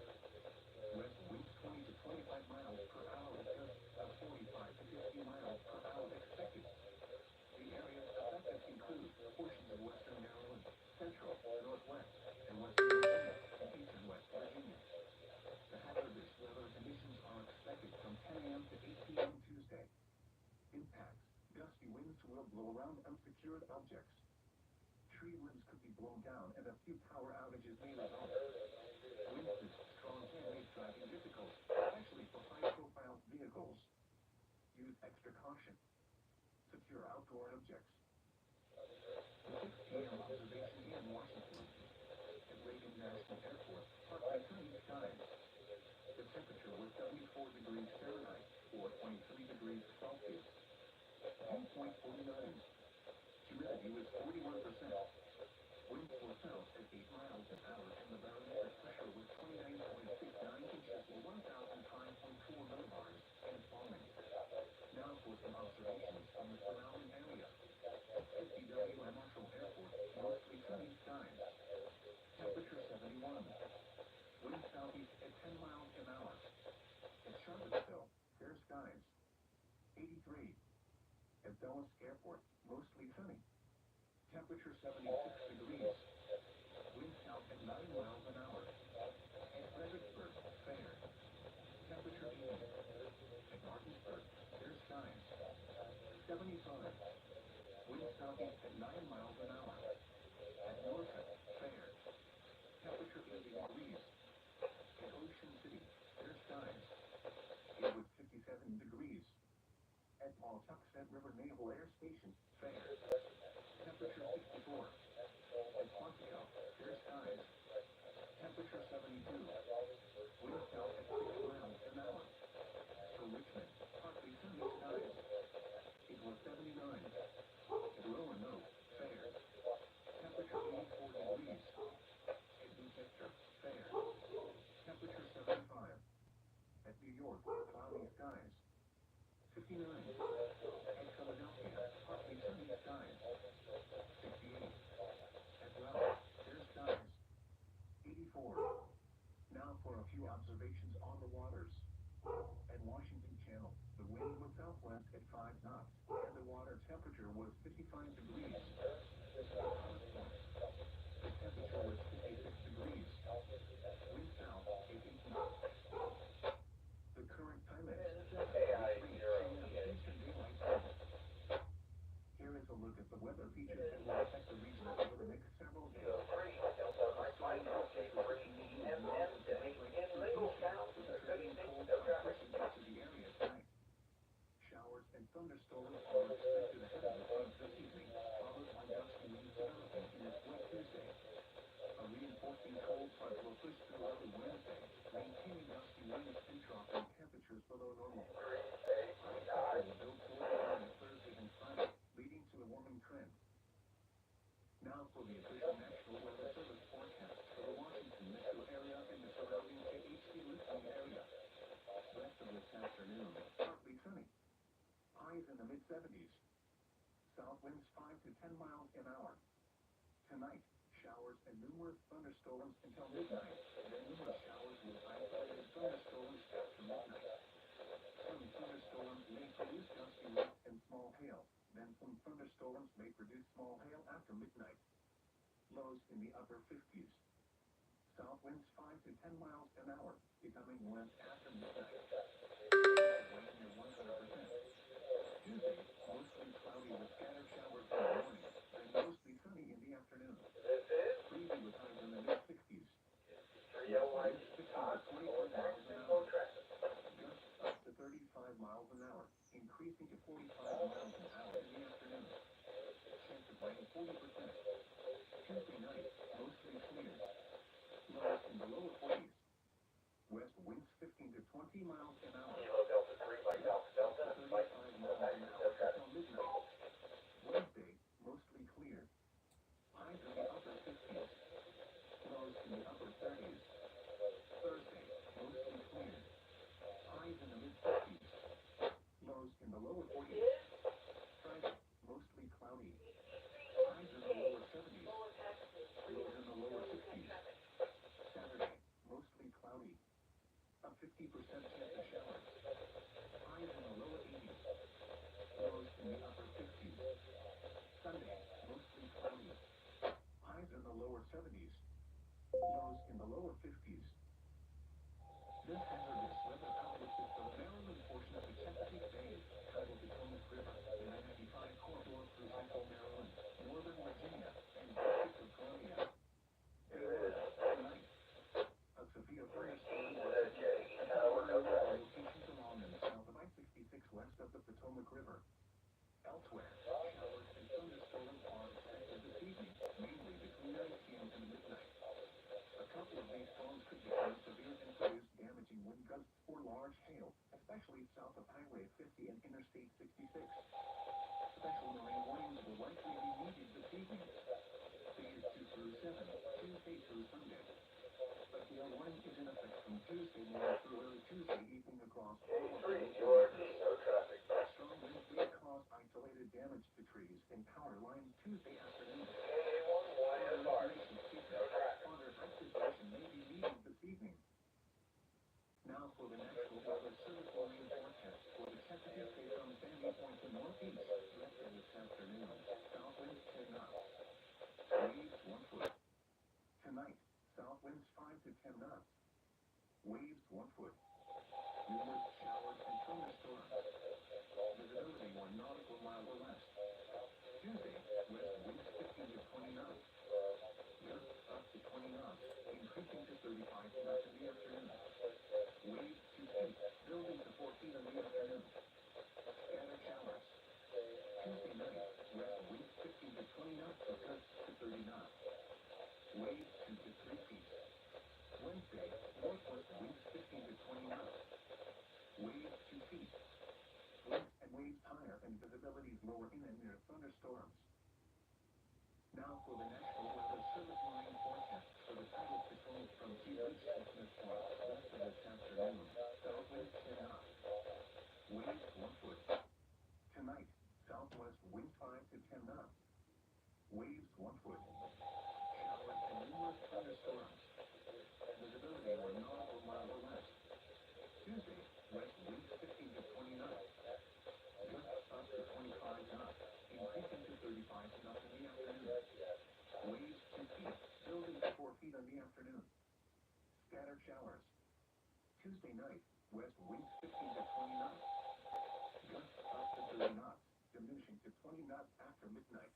West winds 20 to 25 miles per hour with gusts of 45 to 50 miles per hour expected. The areas affected include portions of western Maryland, central, northwest, and western Virginia, and eastern West Virginia. The hazardous weather conditions are expected from 10 a.m. to 8 p.m. Tuesday. Impacts. Gusty winds will blow around unsecured objects. Tree limbs could be blown down and a few power outages may result. Winds with strong can make driving difficult, especially for high-profile vehicles. extra caution. Secure outdoor objects. The 6 p.m. observation in Washington. At Reagan National Airport, partly sunny skies. The temperature was 74 degrees Fahrenheit, or 23 degrees Celsius. Dew point 49. Humidity was 41%. Winds were south at 8 miles an hour, and the barometric pressure was 29.69 inches, or 1,005.4 millibars, and falling. Now for some observations from the surrounding area. At BWI Marshall Airport, mostly sunny skies. Temperature 71. Wind southeast at 10 miles an hour. At Charlottesville, fair skies. 83. At Dulles Airport, mostly sunny. Temperature 76 degrees. Wind south at 9 miles an hour. At Fredericksburg, fair. Temperature 80. At Martinsburg, fair skies. 75. Wind southeast at 9 miles an hour. At Norfolk, fair. Temperature 80 degrees. At Ocean City, fair skies. It was 57 degrees. At Pawtuxet River Naval Air Station, fair. Temperature 64. At Quantico, fair skies. Temperature 72. Wind south at 6 miles an hour. For Richmond, partly sunny skies. It was 79. At Roanoke, fair. Temperature 84 degrees. At Winchester, fair. Temperature 75. At New York, cloudy skies. 59. At Philadelphia, partly sunny skies. 68. At Raleigh, fair skies. 84. Now for a few observations on the waters. At Washington Channel, the wind was southwest at 5 knots, and the water temperature was 55 degrees. At Commerce Point, the temperature was 56 degrees. Wind south at 8 knots. The current time is 7:33 p.m. Eastern Daylight Time. Here is a look at the weather features that will affect the region over the next several days. Showers and thunderstorms are expected ahead of the front this evening, followed by gusty winds developing in its wake Tuesday. A reinforcing cold front will push through early Wednesday, maintaining gusty winds and dropping temperatures below normal. High pressure will build toward the area Thursday and Friday, leading to a warming trend. Now for the official National Weather Service forecast for the Washington metro area and the surrounding KHC listening area. Rest of this afternoon, partly sunny. Highs in the mid-70s. South winds 5 to 10 miles an hour. Tonight, showers and numerous thunderstorms until midnight. Then numerous showers with isolated thunderstorms after midnight. Some thunderstorms may produce gusty winds and small hail. Then some thunderstorms may produce small hail after midnight. Lows in the upper 50s. South winds 5 to 10 miles an hour, becoming less after midnight. Wind near 100%. Tuesday, mostly cloudy with scattered showers in the morning, then mostly sunny in the afternoon. Breezy with highs in the mid-60s. Winds 15 to 25 miles an hour. Gusts up to 35 miles an hour, increasing to 45 miles an hour in the afternoon. Chance of rain 40%. Tuesday night, mostly clear. Lows in the lower 40s. West winds 15 to 20 miles an hour. Gusts up to 35 miles an hour until midnight. Wednesday, mostly clear. Highs in the upper 50s. Lows in the upper 30s. Thursday, mostly clear. Highs in the mid-50s. Lows in the lower 40s. Friday, mostly cloudy. Highs in the lower 70s. Lows in the lower 60s. Saturday, mostly cloudy. A 50% chance of showers. Highs in the lower 80s. Lows in the upper 50s. Sunday, mostly cloudy. Highs in the lower 70s. Lows in the lower 50s. This hazardous weather outlook is for the Maryland portion of the Chesapeake Bay, tidal Potomac River, the I-95 corridor through central Maryland, northern Virginia, and District of Columbia. Tonight, a severe thunderstorm will locations along and south of I-66 west of the Potomac Tuesday morning through early Tuesday evening across all of the Americas. Strong winds may cause isolated damage to trees and power lines Tuesday afternoon. Further activation may be needed this evening. Now for the National Weather Service warning forecast for the Chesapeake Bay from Sandy Point to northeast. Later this afternoon, south winds 10 knots. Waves 1 foot. Tonight, south winds 5 to 10 knots. Waves 1 foot. Numerous showers and thunderstorms. Visibility 1 nautical mile or less. Tuesday, west winds 15 to 20 knots. Gusts up to 20 knots, increasing to 35 knots in the afternoon. Waves 2 feet, building to 4 feet in the afternoon. Scattered showers. Tuesday night, west winds 15 to 20 knots with gusts to 30 knots. Waves 2 to 3 feet. Wednesday, northwest winds 15 to 20 knots. Waves 2 feet. Winds and waves higher and visibilities lower in and near thunderstorms. Now for the National Weather Service warning forecast for the tidal Potomac from Key West to Smith Point. West of this afternoon, south winds 10 knots. Waves 1 foot. Tonight, southwest winds 5 to 10 knots. Waves 1 foot. Showers and numerous thunderstorms. Visibility 1 nautical mile or less. Tuesday, west winds 15 to 20 knots. Gusts up to 25 knots, increasing to 35 knots in the afternoon. Waves 2 feet, building to 4 feet in the afternoon. Scattered showers. Tuesday night, west winds 15 to 20 knots. Gusts up to 30 knots, diminishing to 20 knots after midnight.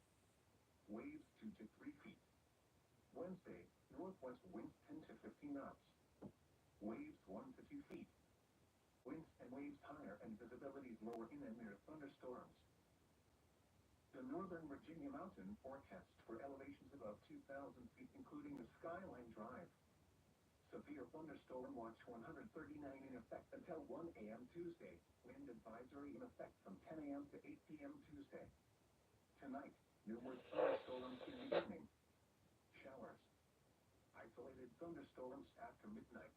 Waves 2 to 3 feet. Wednesday, northwest winds 10 to 15 knots. Waves 1 to 2 feet. Winds and waves higher and visibilities lower in and near thunderstorms. The Northern Virginia Mountain forecast for elevations above 2,000 feet, including the Skyline Drive. Severe thunderstorm watch 139 in effect until 1 a.m. Tuesday. Wind advisory in effect from 10 a.m. to 8 p.m. Tuesday. Tonight, numerous thunderstorms in the evening. Showers. Isolated thunderstorms after midnight.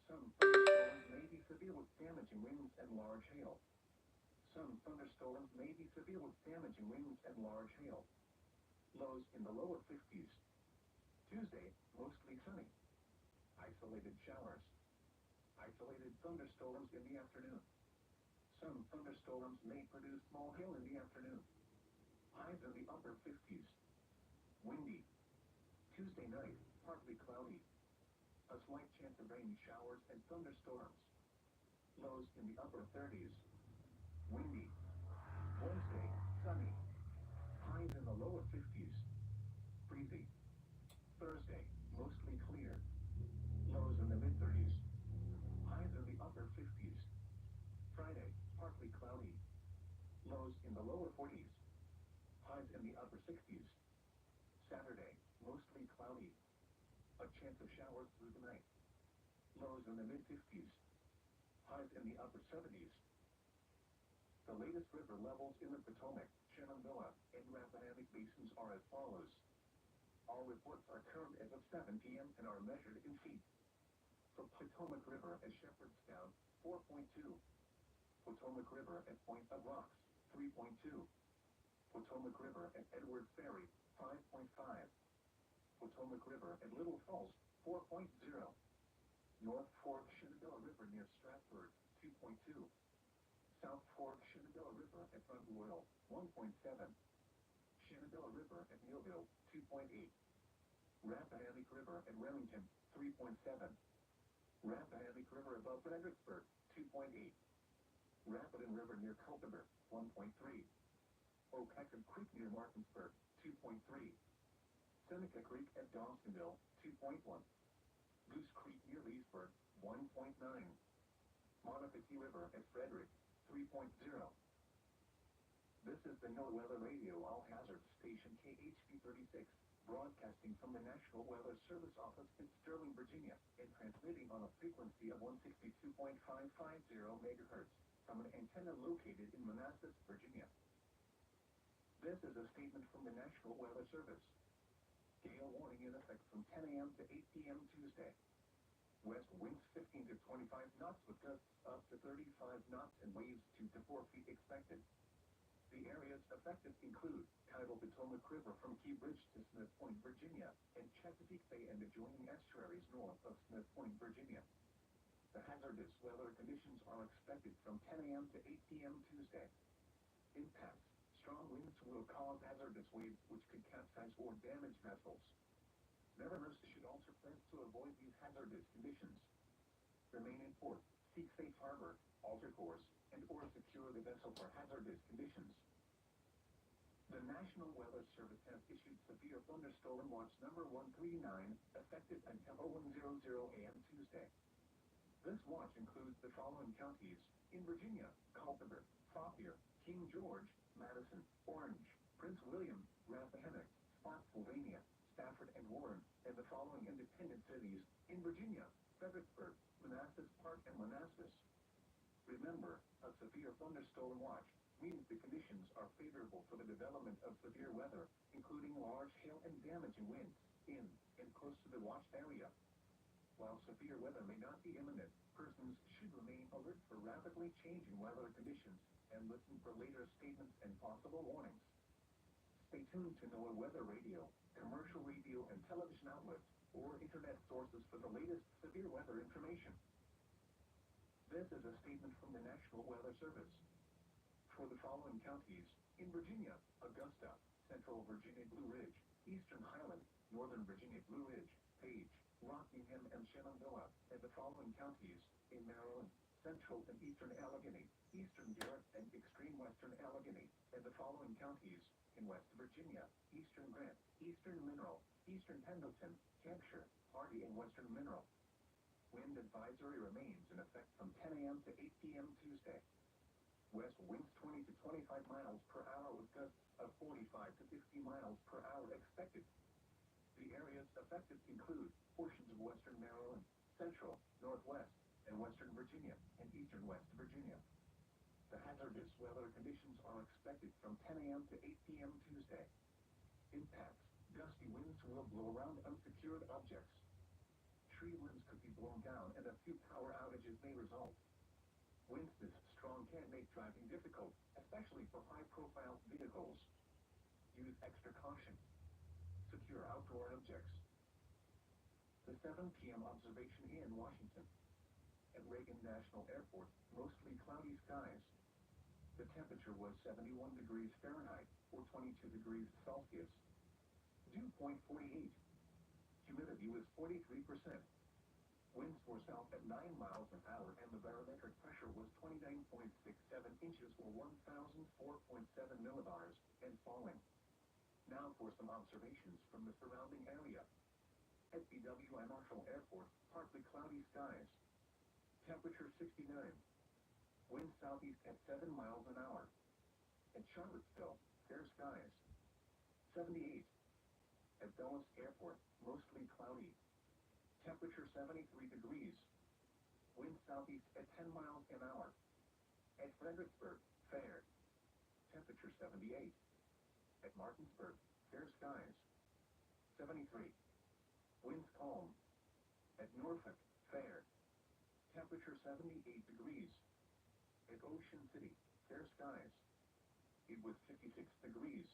Some thunderstorms may be severe with damaging winds and large hail. Some thunderstorms may be severe with damaging winds and large hail. Lows in the lower 50s. Tuesday, mostly sunny. Isolated showers. Isolated thunderstorms in the afternoon. Some thunderstorms may produce small hail in the afternoon. Highs in the upper 50s. Windy. Tuesday night, partly cloudy. A slight chance of rain showers and thunderstorms. Lows in the upper 30s. Windy. Wednesday, sunny. Highs in the lower 50s. Breezy. Thursday, mostly clear. Lows in the mid-30s. Highs in the upper 50s. Friday, partly cloudy. Lows in the lower 40s. Highs in the upper 60s. Saturday, mostly cloudy. A chance of showers through the night. Lows in the mid-50s. Highs in the upper 70s. The latest river levels in the Potomac, Shenandoah, and Rappahannock basins are as follows. All reports are current as of 7 p.m. and are measured in feet. For Potomac River at Shepherdstown, 4.2. Potomac River at Point of Rocks, 3.2. Potomac River at Edwards Ferry, 5.5. Potomac River at Little Falls, 4.0. North Fork Shenandoah River near Stratford, 2.2. South Fork Shenandoah River at Front Royal, 1.7. Shenandoah River at Millville, 2.8. Rappahannock River at Remington, 3.7. Rappahannock River above Fredericksburg, 2.8. Rapidan River near Culpeper, 1.3. Opequon Creek near Martinsburg, 2.3. Seneca Creek at Dawsonville, 2.1. Goose Creek near Leesburg, 1.9. Montefiore River at Frederick, 3.0. This is the NOAA Weather Radio All Hazard Station KHB36, broadcasting from the National Weather Service Office in Sterling, Virginia, and transmitting on a frequency of 162.550 megahertz from an antenna located in Manassas, Virginia. This is a statement from the National Weather Service. Gale warning in effect from 10 a.m. to 8 p.m. Tuesday. West winds 15 to 25 knots with gusts up to 35 knots and waves 2 to 4 feet expected. The areas affected include tidal Potomac River from Key Bridge to Smith Point, Virginia, and Chesapeake Bay and adjoining estuaries north of Smith Point, Virginia. The hazardous weather conditions are expected from 10 a.m. to 8 p.m. Tuesday. Impacts. Strong winds will cause hazardous waves which could capsize or damage vessels. Mariners should also plan to avoid these hazardous conditions. Remain in port, seek safe harbor, alter course, and or secure the vessel for hazardous conditions. The National Weather Service has issued severe thunderstorm watch number 139 effective until 01:00 a.m. Tuesday. This watch includes the following counties: in Virginia, Culpeper, Fauquier, King George, Madison, Orange, Prince William, Rappahannock, Spotsylvania, Stafford, and Warren, and the following independent cities: in Virginia, Fredericksburg, Manassas Park, and Manassas. Remember, a severe thunderstorm watch means the conditions are favorable for the development of severe weather, including large hail and damaging winds, in and close to the watched area. While severe weather may not be imminent, persons should remain alert for rapidly changing weather conditions and listen for later statements and possible warnings. Stay tuned to NOAA Weather Radio, commercial radio and television outlets, or internet sources for the latest severe weather information. This is a statement from the National Weather Service. For the following counties: in Virginia, Augusta, Central Virginia Blue Ridge, Eastern Highland, Northern Virginia Blue Ridge, Page, Rockingham, and Shenandoah, and the following counties: in Maryland, Central and Eastern Allegheny, Eastern Garrett, and Extreme Western Allegheny, and the following counties: in West Virginia, Eastern Grant, Eastern Mineral, Eastern Pendleton, Hampshire, Hardy, and Western Mineral. Wind advisory remains in effect from 10 a.m. to 8 p.m. Tuesday. West winds 20 to 25 miles per hour with gusts of 45 to 50 miles per hour expected. The areas affected include portions of western Maryland, central, northwest, and western Virginia, and eastern West Virginia. The hazardous weather conditions are expected from 10 a.m. to 8 p.m. Tuesday. Impacts. Gusty winds will blow around unsecured objects. Tree limbs could be blown down and a few power outages may result. Winds this strong can make driving difficult, especially for high-profile vehicles. Use extra caution. Secure outdoor objects. The 7 p.m. observation in Washington. At Reagan National Airport, mostly cloudy skies. The temperature was 71 degrees Fahrenheit, or 22 degrees Celsius. Dew point 48. Humidity was 43%. Winds were south at 9 miles an hour, and the barometric pressure was 29.67 inches, or 1,004.7 millibars, and falling. Now for some observations from the surrounding area. At BWI Marshall Airport, partly cloudy skies. Temperature 69. Wind southeast at 7 miles an hour. At Charlottesville, fair skies. 78. At Dulles Airport, mostly cloudy. Temperature 73 degrees. Wind southeast at 10 miles an hour. At Fredericksburg, fair. Temperature 78. At Martinsburg, fair skies. 73. Winds calm. At Norfolk, fair. Temperature 78 degrees. At Ocean City, fair skies. It was 56 degrees.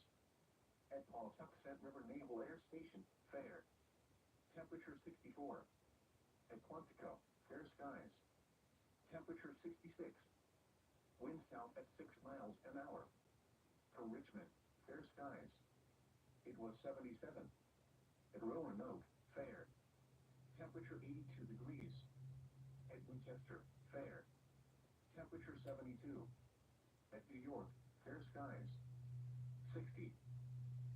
At Pawtuxet River Naval Air Station, fair. Temperature 64. At Quantico, fair skies. Temperature 66. Wind south at 6 miles an hour. For Richmond, fair skies. It was 77. At Roanoke, fair. Temperature 82 degrees. At Winchester, fair. Temperature 72. At New York, fair skies. 60.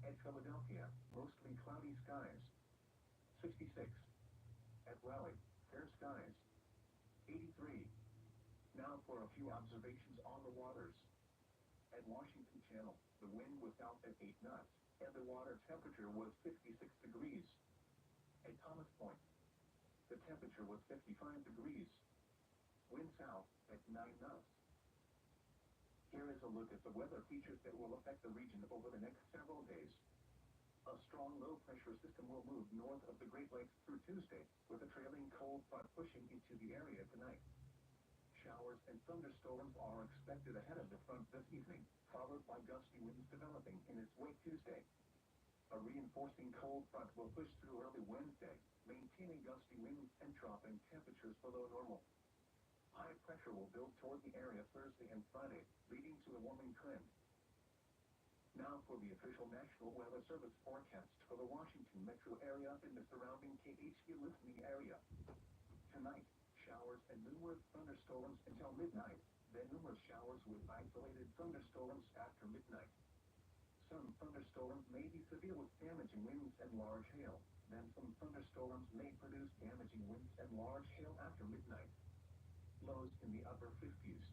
At Philadelphia, mostly cloudy skies. 66. At Raleigh, fair skies. 83. Now for a few observations on the waters. At Washington Channel, the wind was south at 8 knots, and the water temperature was 56 degrees. At Thomas Point, the temperature was 55 degrees. Wind south at 9 knots. Here is a look at the weather features that will affect the region over the next several days. A strong low-pressure system will move north of the Great Lakes through Tuesday, with a trailing cold cold front pushing into the area tonight. Showers and thunderstorms are expected ahead of the front this evening, followed by gusty winds developing in its wake Tuesday. A reinforcing cold front will push through early Wednesday, maintaining gusty winds and dropping temperatures below normal. High pressure will build toward the area Thursday and Friday, leading to a warming trend. Now for the official National Weather Service forecast for the Washington metro area and the surrounding KHQ listening area. Tonight, showers and numerous thunderstorms until midnight, then numerous showers with isolated thunderstorms after midnight. Some thunderstorms may be severe with damaging winds and large hail. Then some thunderstorms may produce damaging winds and large hail after midnight. Lows in the upper 50s.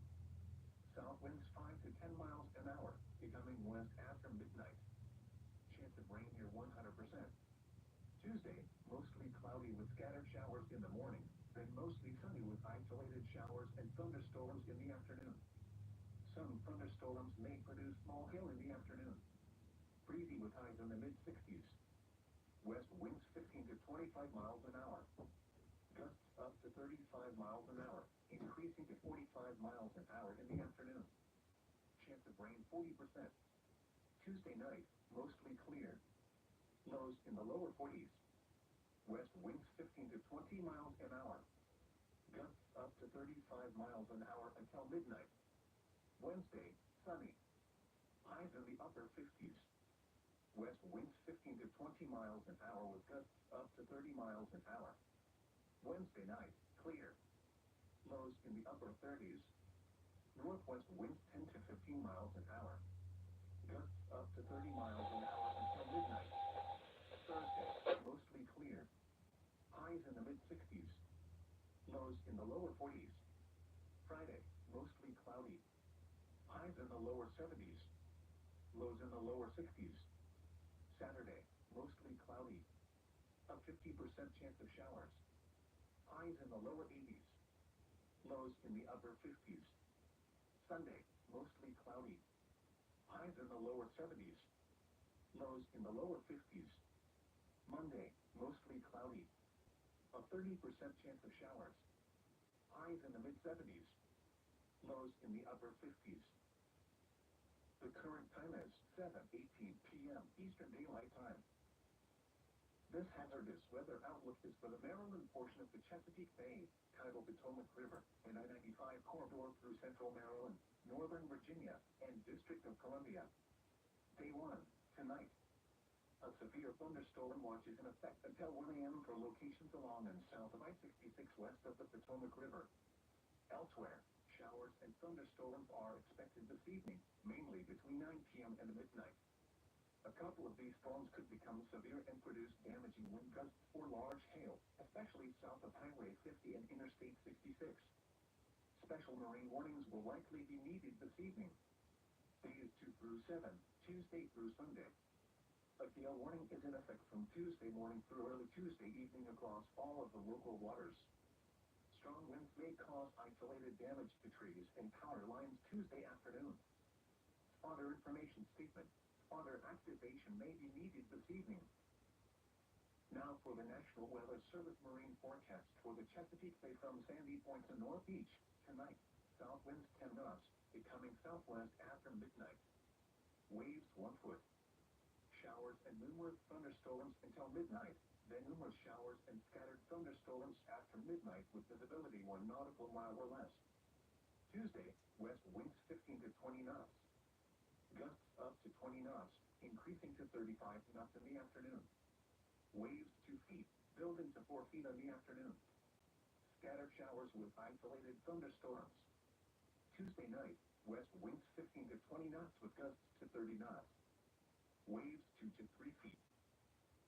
South winds 5 to 10 miles an hour, becoming west after midnight. Chance of rain near 100%. Tuesday, mostly cloudy with scattered showers in the morning, then mostly sunny with isolated showers and thunderstorms in the afternoon. Some thunderstorms may produce small hail in the afternoon. Breezy with highs in the mid-60s. West winds 15 to 25 miles an hour. Gusts up to 35 miles an hour, increasing to 45 miles an hour in the afternoon. Chance of rain 40%. Tuesday night, mostly clear. Lows in the lower 40s. West winds 15 to 20 miles an hour. Gusts up to 35 miles an hour until midnight. Wednesday, sunny. Highs in the upper 50s. West winds 15 to 20 miles an hour with gusts up to 30 miles an hour. Wednesday night, clear. Lows in the upper 30s. Northwest winds 10 to 15 miles an hour. Gusts up to 30 miles an hour until midnight. Thursday, mostly clear. Highs in the mid-60s. Lows in the lower 40s. Friday, mostly cloudy. Highs in the lower 70s. Lows in the lower 60s. Saturday, mostly cloudy. A 50% chance of showers. Highs in the lower 80s. Lows in the upper 50s. Sunday, mostly cloudy. Highs in the lower 70s. Lows in the lower 50s. Monday, mostly cloudy. A 30% chance of showers. Highs in the mid-70s. Lows in the upper 50s. The current time is 7:18 p.m. Eastern Daylight Time. This hazardous weather outlook is for the Maryland portion of the Chesapeake Bay, tidal Potomac River, and I-95 corridor through central Maryland, northern Virginia, and District of Columbia. Day 1, tonight. A severe thunderstorm watch is in effect until 1 a.m. for locations along and south of I-66 west of the Potomac River. Elsewhere, showers and thunderstorms are expected this evening, mainly between 9 p.m. and midnight. A couple of these storms could become severe and produce damaging wind gusts or large hail, especially south of Highway 50 and Interstate 66. Special marine warnings will likely be needed this evening. Days 2 through 7, Tuesday through Sunday. A gale warning is in effect from Tuesday morning through early Tuesday evening across all of the local waters. Strong winds may cause isolated damage to trees and power lines Tuesday afternoon. Spotter information statement. Spotter activation may be needed this evening. Now for the National Weather Service marine forecast for the Chesapeake Bay from Sandy Point to North Beach. Tonight, south winds 10 knots, becoming southwest after midnight. Waves 1 foot. Showers and numerous thunderstorms until midnight, then numerous showers and scattered thunderstorms after midnight with visibility 1 nautical mile or less. Tuesday, west winds 15 to 20 knots. Gusts up to 20 knots, increasing to 35 knots in the afternoon. Waves 2 feet, building to 4 feet in the afternoon. Scattered showers with isolated thunderstorms. Tuesday night, west winds 15 to 20 knots with gusts to 30 knots. Waves 2 to 3 feet.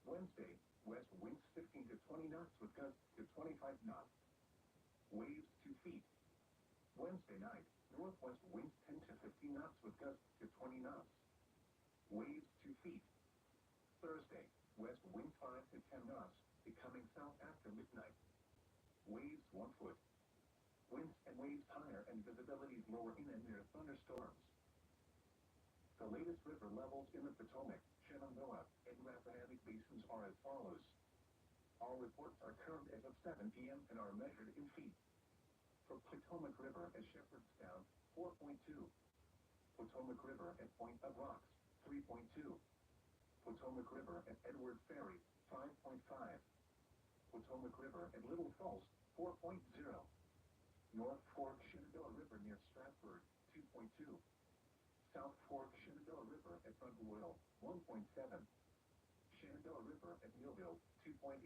Wednesday, west winds 15 to 20 knots with gusts to 25 knots. Waves 2 feet. Wednesday night, northwest winds 10 to 15 knots with gusts to 20 knots. Waves 2 feet. Thursday, west winds 5 to 10 knots, becoming south after midnight. Waves 1 foot. Winds and waves higher and visibilities lower in and near thunderstorms. The latest river levels in the Potomac, Shenandoah, and Rappahannock basins are as follows. All reports are current as of 7 7 p.m. and are measured in feet. For Potomac River at Shepherdstown, 4.2. Potomac River at Point of Rocks, 3.2. Potomac River at Edward Ferry, 5.5. Potomac River at Little Falls, 4.0. North Fork Shenandoah River near Stratford, 2.2. South Fork Shenandoah River at Front Royal, 1.7. Shenandoah River at Millville, 2.8.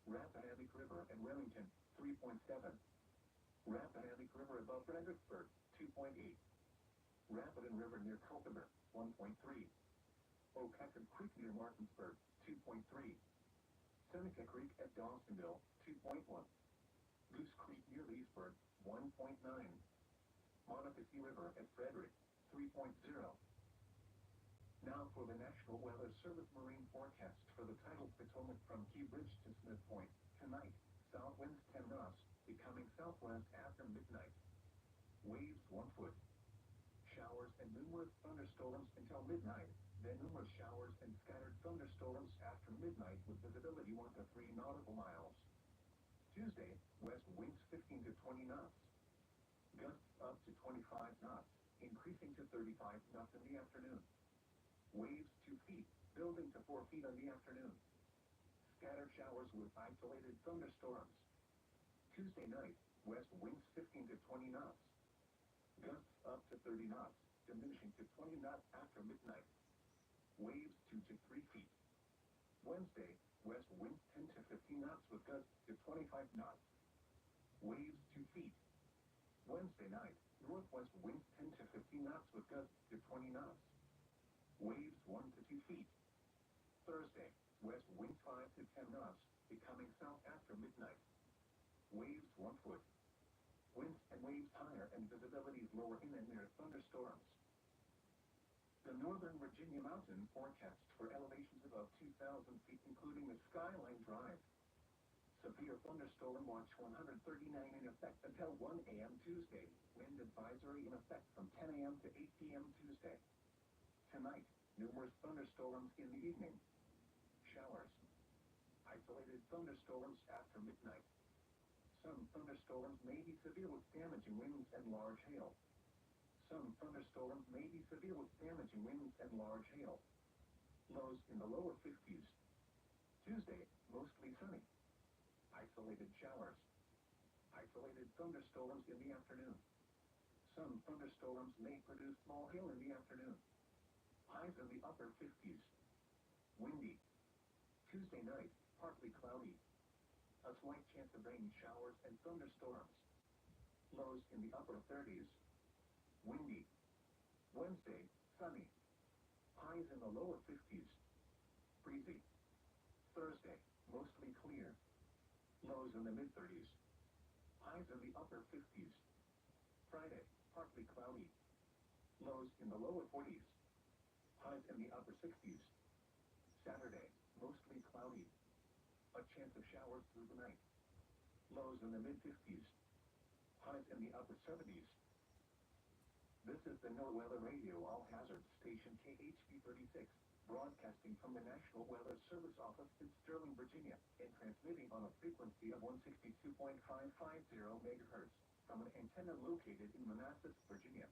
Rappahannock River at Remington, 3.7. Rappahannock River above Fredericksburg, 2.8. Rapidan River near Culpeper, 1.3. Oquacket Creek near Martinsburg, 2.3. Seneca Creek at Dawsonville, 2.1. Goose Creek near Leesburg, 1.9. Monocacy River at Frederick, 3.0. Now for the National Weather Service marine forecast for the tidal Potomac from Key Bridge to Smith Point. Tonight, south winds 10 knots, becoming southwest after midnight. Waves 1 foot. Showers and numerous thunderstorms until midnight, then numerous showers and scattered thunderstorms after midnight with visibility 1 to 3 nautical miles. Tuesday, west winds 15 to 20 knots. Gusts up to 25 knots, increasing to 35 knots in the afternoon. Waves 2 feet, building to 4 feet in the afternoon. Scattered showers with isolated thunderstorms. Tuesday night, west winds 15 to 20 knots. Gusts up to 30 knots, diminishing to 20 knots after midnight. Waves 2 to 3 feet. Wednesday, west winds 10 to 15 knots with gusts to 25 knots. Waves 2 feet. Wednesday night, northwest winds 10 to 15 knots with gusts to 20 knots. Waves 1 to 2 feet. Thursday, west winds 5 to 10 knots, becoming south after midnight. Waves 1 foot. Winds and waves higher and visibility is lower in and near thunderstorms. The Northern Virginia Mountain forecast for elevations above 2,000 feet, including the Skyline Drive. Severe thunderstorm watch 139 in effect until 1 a.m. Tuesday. Wind advisory in effect from 10 a.m. to 8 p.m. Tuesday. Tonight, numerous thunderstorms in the evening. Showers. Isolated thunderstorms after midnight. Some thunderstorms may be severe with damaging winds and large hail. Some thunderstorms may be severe with damaging winds and large hail. Lows in the lower 50s. Tuesday, mostly sunny. Isolated showers. Isolated thunderstorms in the afternoon. Some thunderstorms may produce small hail in the afternoon. Highs in the upper 50s. Windy. Tuesday night, partly cloudy. A slight chance of rain showers and thunderstorms. Lows in the upper 30s. Windy. Wednesday, sunny. Highs in the lower 50s. Breezy. Thursday, mostly clear. Lows in the mid-30s. Highs in the upper 50s. Friday, partly cloudy. Lows in the lower 40s. Highs in the upper 60s. Saturday, mostly cloudy. A chance of showers through the night. Lows in the mid-50s. Highs in the upper 70s. This is the NOAA Weather Radio All-Hazard Station KHB 36, broadcasting from the National Weather Service Office in Sterling, Virginia, and transmitting on a frequency of 162.550 megahertz from an antenna located in Manassas, Virginia.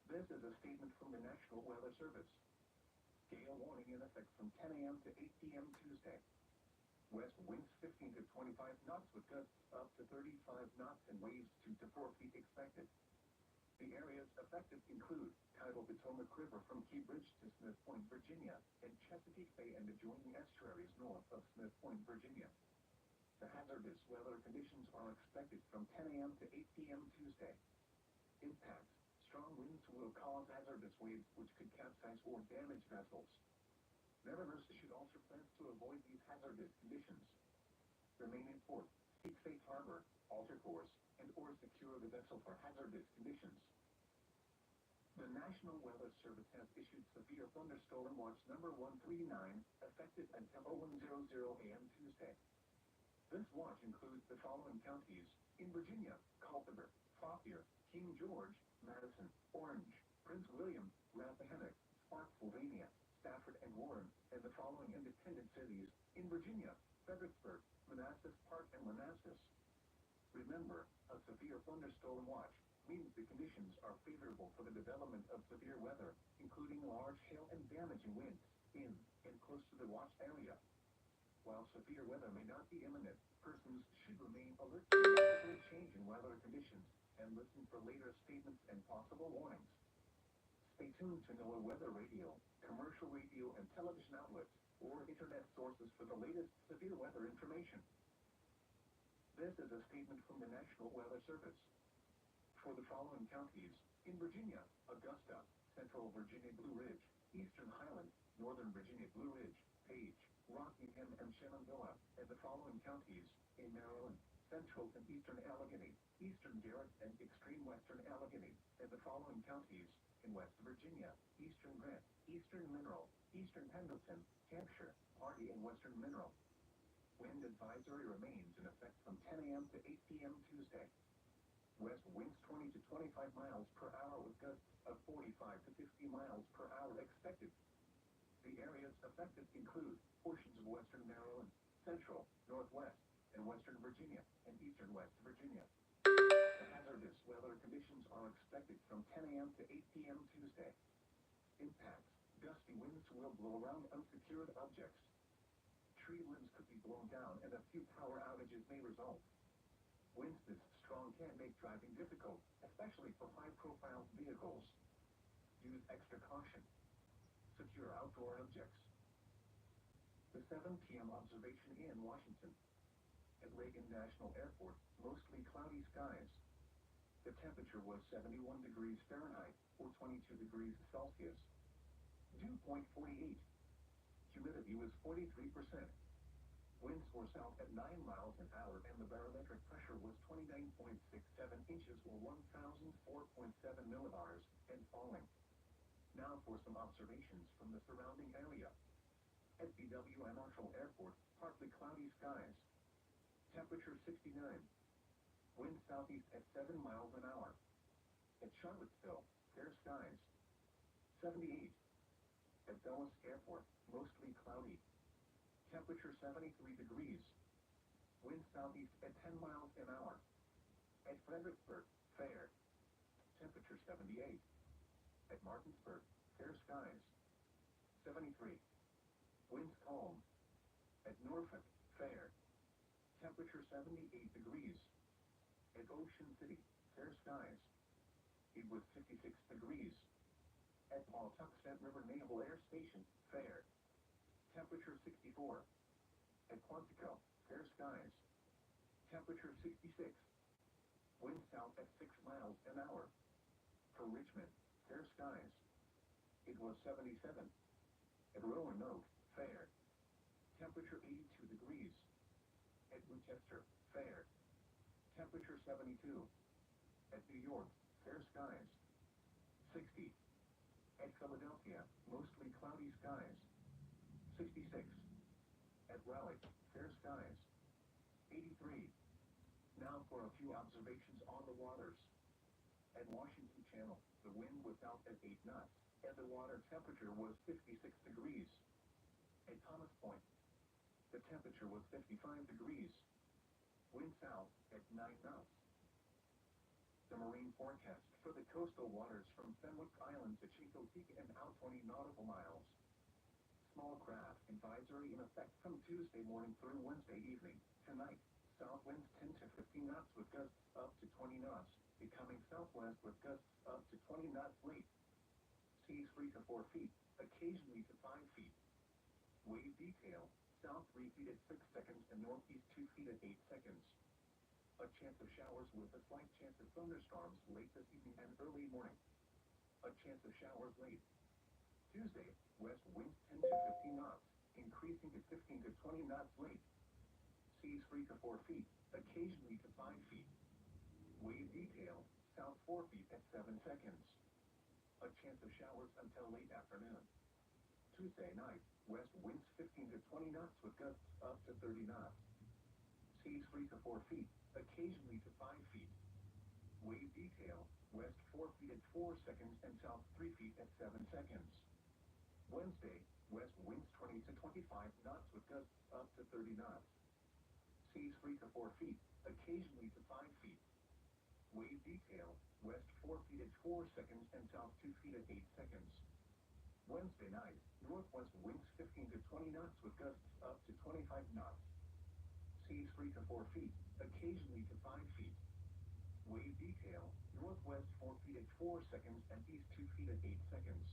This is a statement from the National Weather Service. Gale warning in effect from 10 a.m. to 8 p.m. Tuesday. West winds 15 to 25 knots with gusts up to 35 knots and waves 2 to 4 feet expected. The areas affected include tidal Potomac River from Key Bridge to Smith Point, Virginia, and Chesapeake Bay and adjoining estuaries north of Smith Point, Virginia. The hazardous weather conditions are expected from 10 a.m. to 8 p.m. Tuesday. Impacts. Strong winds will cause hazardous waves which could capsize or damage vessels. Mariners should also plan to avoid these hazardous conditions. Remain in port, seek safe harbor, alter course, and or secure the vessel for hazardous conditions. The National Weather Service has issued severe thunderstorm watch number 139, effective until 0100 a.m. Tuesday. This watch includes the following counties in Virginia: Culpeper, Fauquier, King George, Madison, Orange, Prince William, Rappahannock, Sparksylvania, Stafford and Warren, and the following independent cities in Virginia: Fredericksburg, Manassas Park, and Manassas. Remember, a severe thunderstorm watch means the conditions are favorable for the development of severe weather, including large hail and damaging winds in and close to the watch area. While severe weather may not be imminent, persons should remain alert to the possible change in weather conditions and listen for later statements and possible warnings. Stay tuned to NOAA Weather Radio, commercial radio and television outlets, or internet sources for the latest severe weather information. This is a statement from the National Weather Service. For the following counties, in Virginia, Augusta, Central Virginia Blue Ridge, Eastern Highland, Northern Virginia Blue Ridge, Page, Rockingham, and Shenandoah, and the following counties, in Maryland, Central and Eastern Allegheny, Eastern Garrett, and Extreme Western Allegheny, and the following counties, in West Virginia, Eastern Grant, Eastern Mineral, Eastern Pendleton, Hampshire, Hardy, and Western Mineral. Wind advisory remains in effect from 10 a.m. to 8 p.m. Tuesday. West winds 20 to 25 miles per hour with gusts of 45 to 50 miles per hour expected. The areas affected include portions of western Maryland, central, northwest, and western Virginia, and eastern West Virginia. The hazardous weather conditions are expected from 10 a.m. to 8 p.m. Tuesday. Impacts: gusty winds will blow around unsecured objects. Tree limbs could be blown down and a few power outages may result. Winds this strong can make driving difficult, especially for high-profile vehicles. Use extra caution. Secure outdoor objects. The 7 p.m. observation in Washington. At Reagan National Airport, mostly cloudy skies. The temperature was 71 degrees Fahrenheit, or 22 degrees Celsius. Dew point 48. Humidity was 43%. Winds were south at 9 miles an hour, and the barometric pressure was 29.67 inches, or 1,004.7 millibars, and falling. Now for some observations from the surrounding area. At BWI Marshall Airport, partly cloudy skies. Temperature 69. Wind southeast at 7 miles an hour. At Charlottesville, fair skies. 78. At Dulles Airport, mostly cloudy. Temperature 73 degrees. Wind southeast at 10 miles an hour. At Fredericksburg, fair. Temperature 78. At Martinsburg, fair skies. 73. Winds calm. At Norfolk, fair. Temperature 78 degrees. At Ocean City, fair skies. It was 56 degrees. At Pawtuxet River Naval Air Station, fair. Temperature 64. At Quantico, fair skies. Temperature 66. Wind south at 6 miles an hour. For Richmond, fair skies. It was 77. At Roanoke, fair. Temperature 82 degrees. At Winchester, fair. Temperature 72. At New York, fair skies. 60. At Philadelphia, mostly cloudy skies. 66. At Raleigh, fair skies. 83. Now for a few observations on the waters. At Washington Channel, the wind was south at 8 knots, and the water temperature was 56 degrees. At Thomas Point, the temperature was 55 degrees. Wind south at 9 knots. The marine forecast for the coastal waters from Fenwick Island to Chico Peak and out 20 nautical miles. Small craft advisory in effect from Tuesday morning through Wednesday evening. Tonight, south winds 10 to 15 knots with gusts up to 20 knots, becoming southwest with gusts up to 20 knots late. Seas 3 to 4 feet, occasionally to 5 feet. Wave detail, south 3 feet at 6 seconds and northeast 2 feet at 8 seconds. A chance of showers with a slight chance of thunderstorms late this evening and early morning. A chance of showers late. Tuesday, west winds 10 to 15 knots, increasing to 15 to 20 knots late. Seas 3 to 4 feet, occasionally to 5 feet. Wave detail, south 4 feet at 7 seconds. A chance of showers until late afternoon. Tuesday night, west winds 15 to 20 knots with gusts up to 30 knots. Seas 3 to 4 feet, occasionally to 5 feet. Wave detail, west 4 feet at 4 seconds and south 3 feet at 7 seconds. Wednesday, West winds 20 to 25 knots with gusts up to 30 knots. Seas 3 to 4 feet, occasionally to 5 feet. Wave detail, west 4 feet at 4 seconds and south 2 feet at 8 seconds. Wednesday night, northwest winds 15 to 20 knots with gusts up to 25 knots. Seas 3 to 4 feet, occasionally to 5 feet. Wave detail, northwest 4 feet at 4 seconds and east 2 feet at 8 seconds.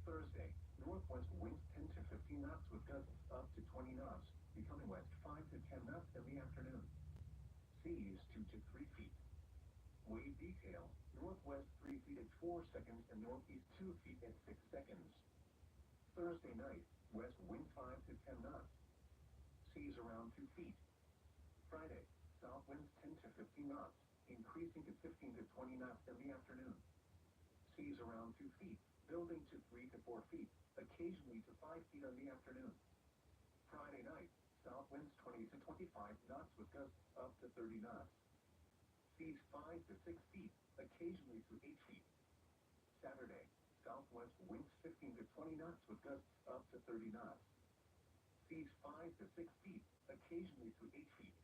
Thursday, northwest winds 10 to 15 knots with gusts up to 20 knots, becoming west 5 to 10 knots in the afternoon. Seas 2 to 3 feet. Wave detail, northwest 3 feet at 4 seconds and northeast 2 feet at 6 seconds. Thursday night, west wind 5 to 10 knots. Seas around 2 feet. Friday, south winds 10 to 15 knots, increasing to 15 to 20 knots in the afternoon. Seas around 2 feet, building to 3 to 4 feet, occasionally to 5 feet in the afternoon. Friday night, south winds 20 to 25 knots with gusts up to 30 knots. Seas 5 to 6 feet, occasionally to 8 feet. Saturday, southwest winds 15 to 20 knots with gusts up to 30 knots. Seas 5 to 6 feet, occasionally to 8 feet.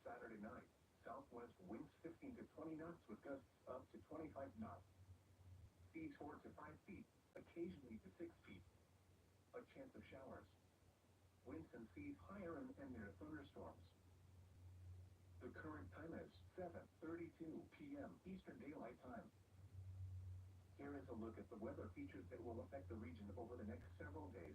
Saturday night, southwest winds 15 to 20 knots with gusts up to 25 knots. Seas 4 to 5 feet, occasionally to 6 feet. A chance of showers. Winds and seas higher and near thunderstorms. The current time is 7:32 p.m. Eastern Daylight Time. Here is a look at the weather features that will affect the region over the next several days.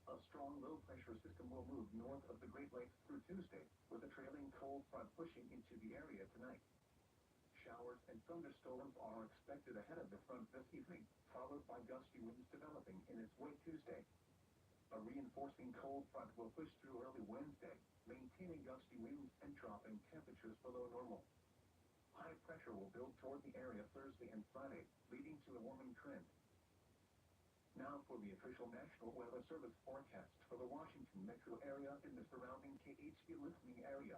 A strong low-pressure system will move north of the Great Lakes through Tuesday, with a trailing cold front pushing into the area tonight. Showers and thunderstorms are expected ahead of the front this evening, followed by gusty winds developing in its wake Tuesday. A reinforcing cold front will push through early Wednesday, maintaining gusty winds and dropping temperatures below normal. High pressure will build toward the area Thursday and Friday, leading to a warming trend. Now for the official National Weather Service forecast for the Washington metro area and the surrounding KHB listening area.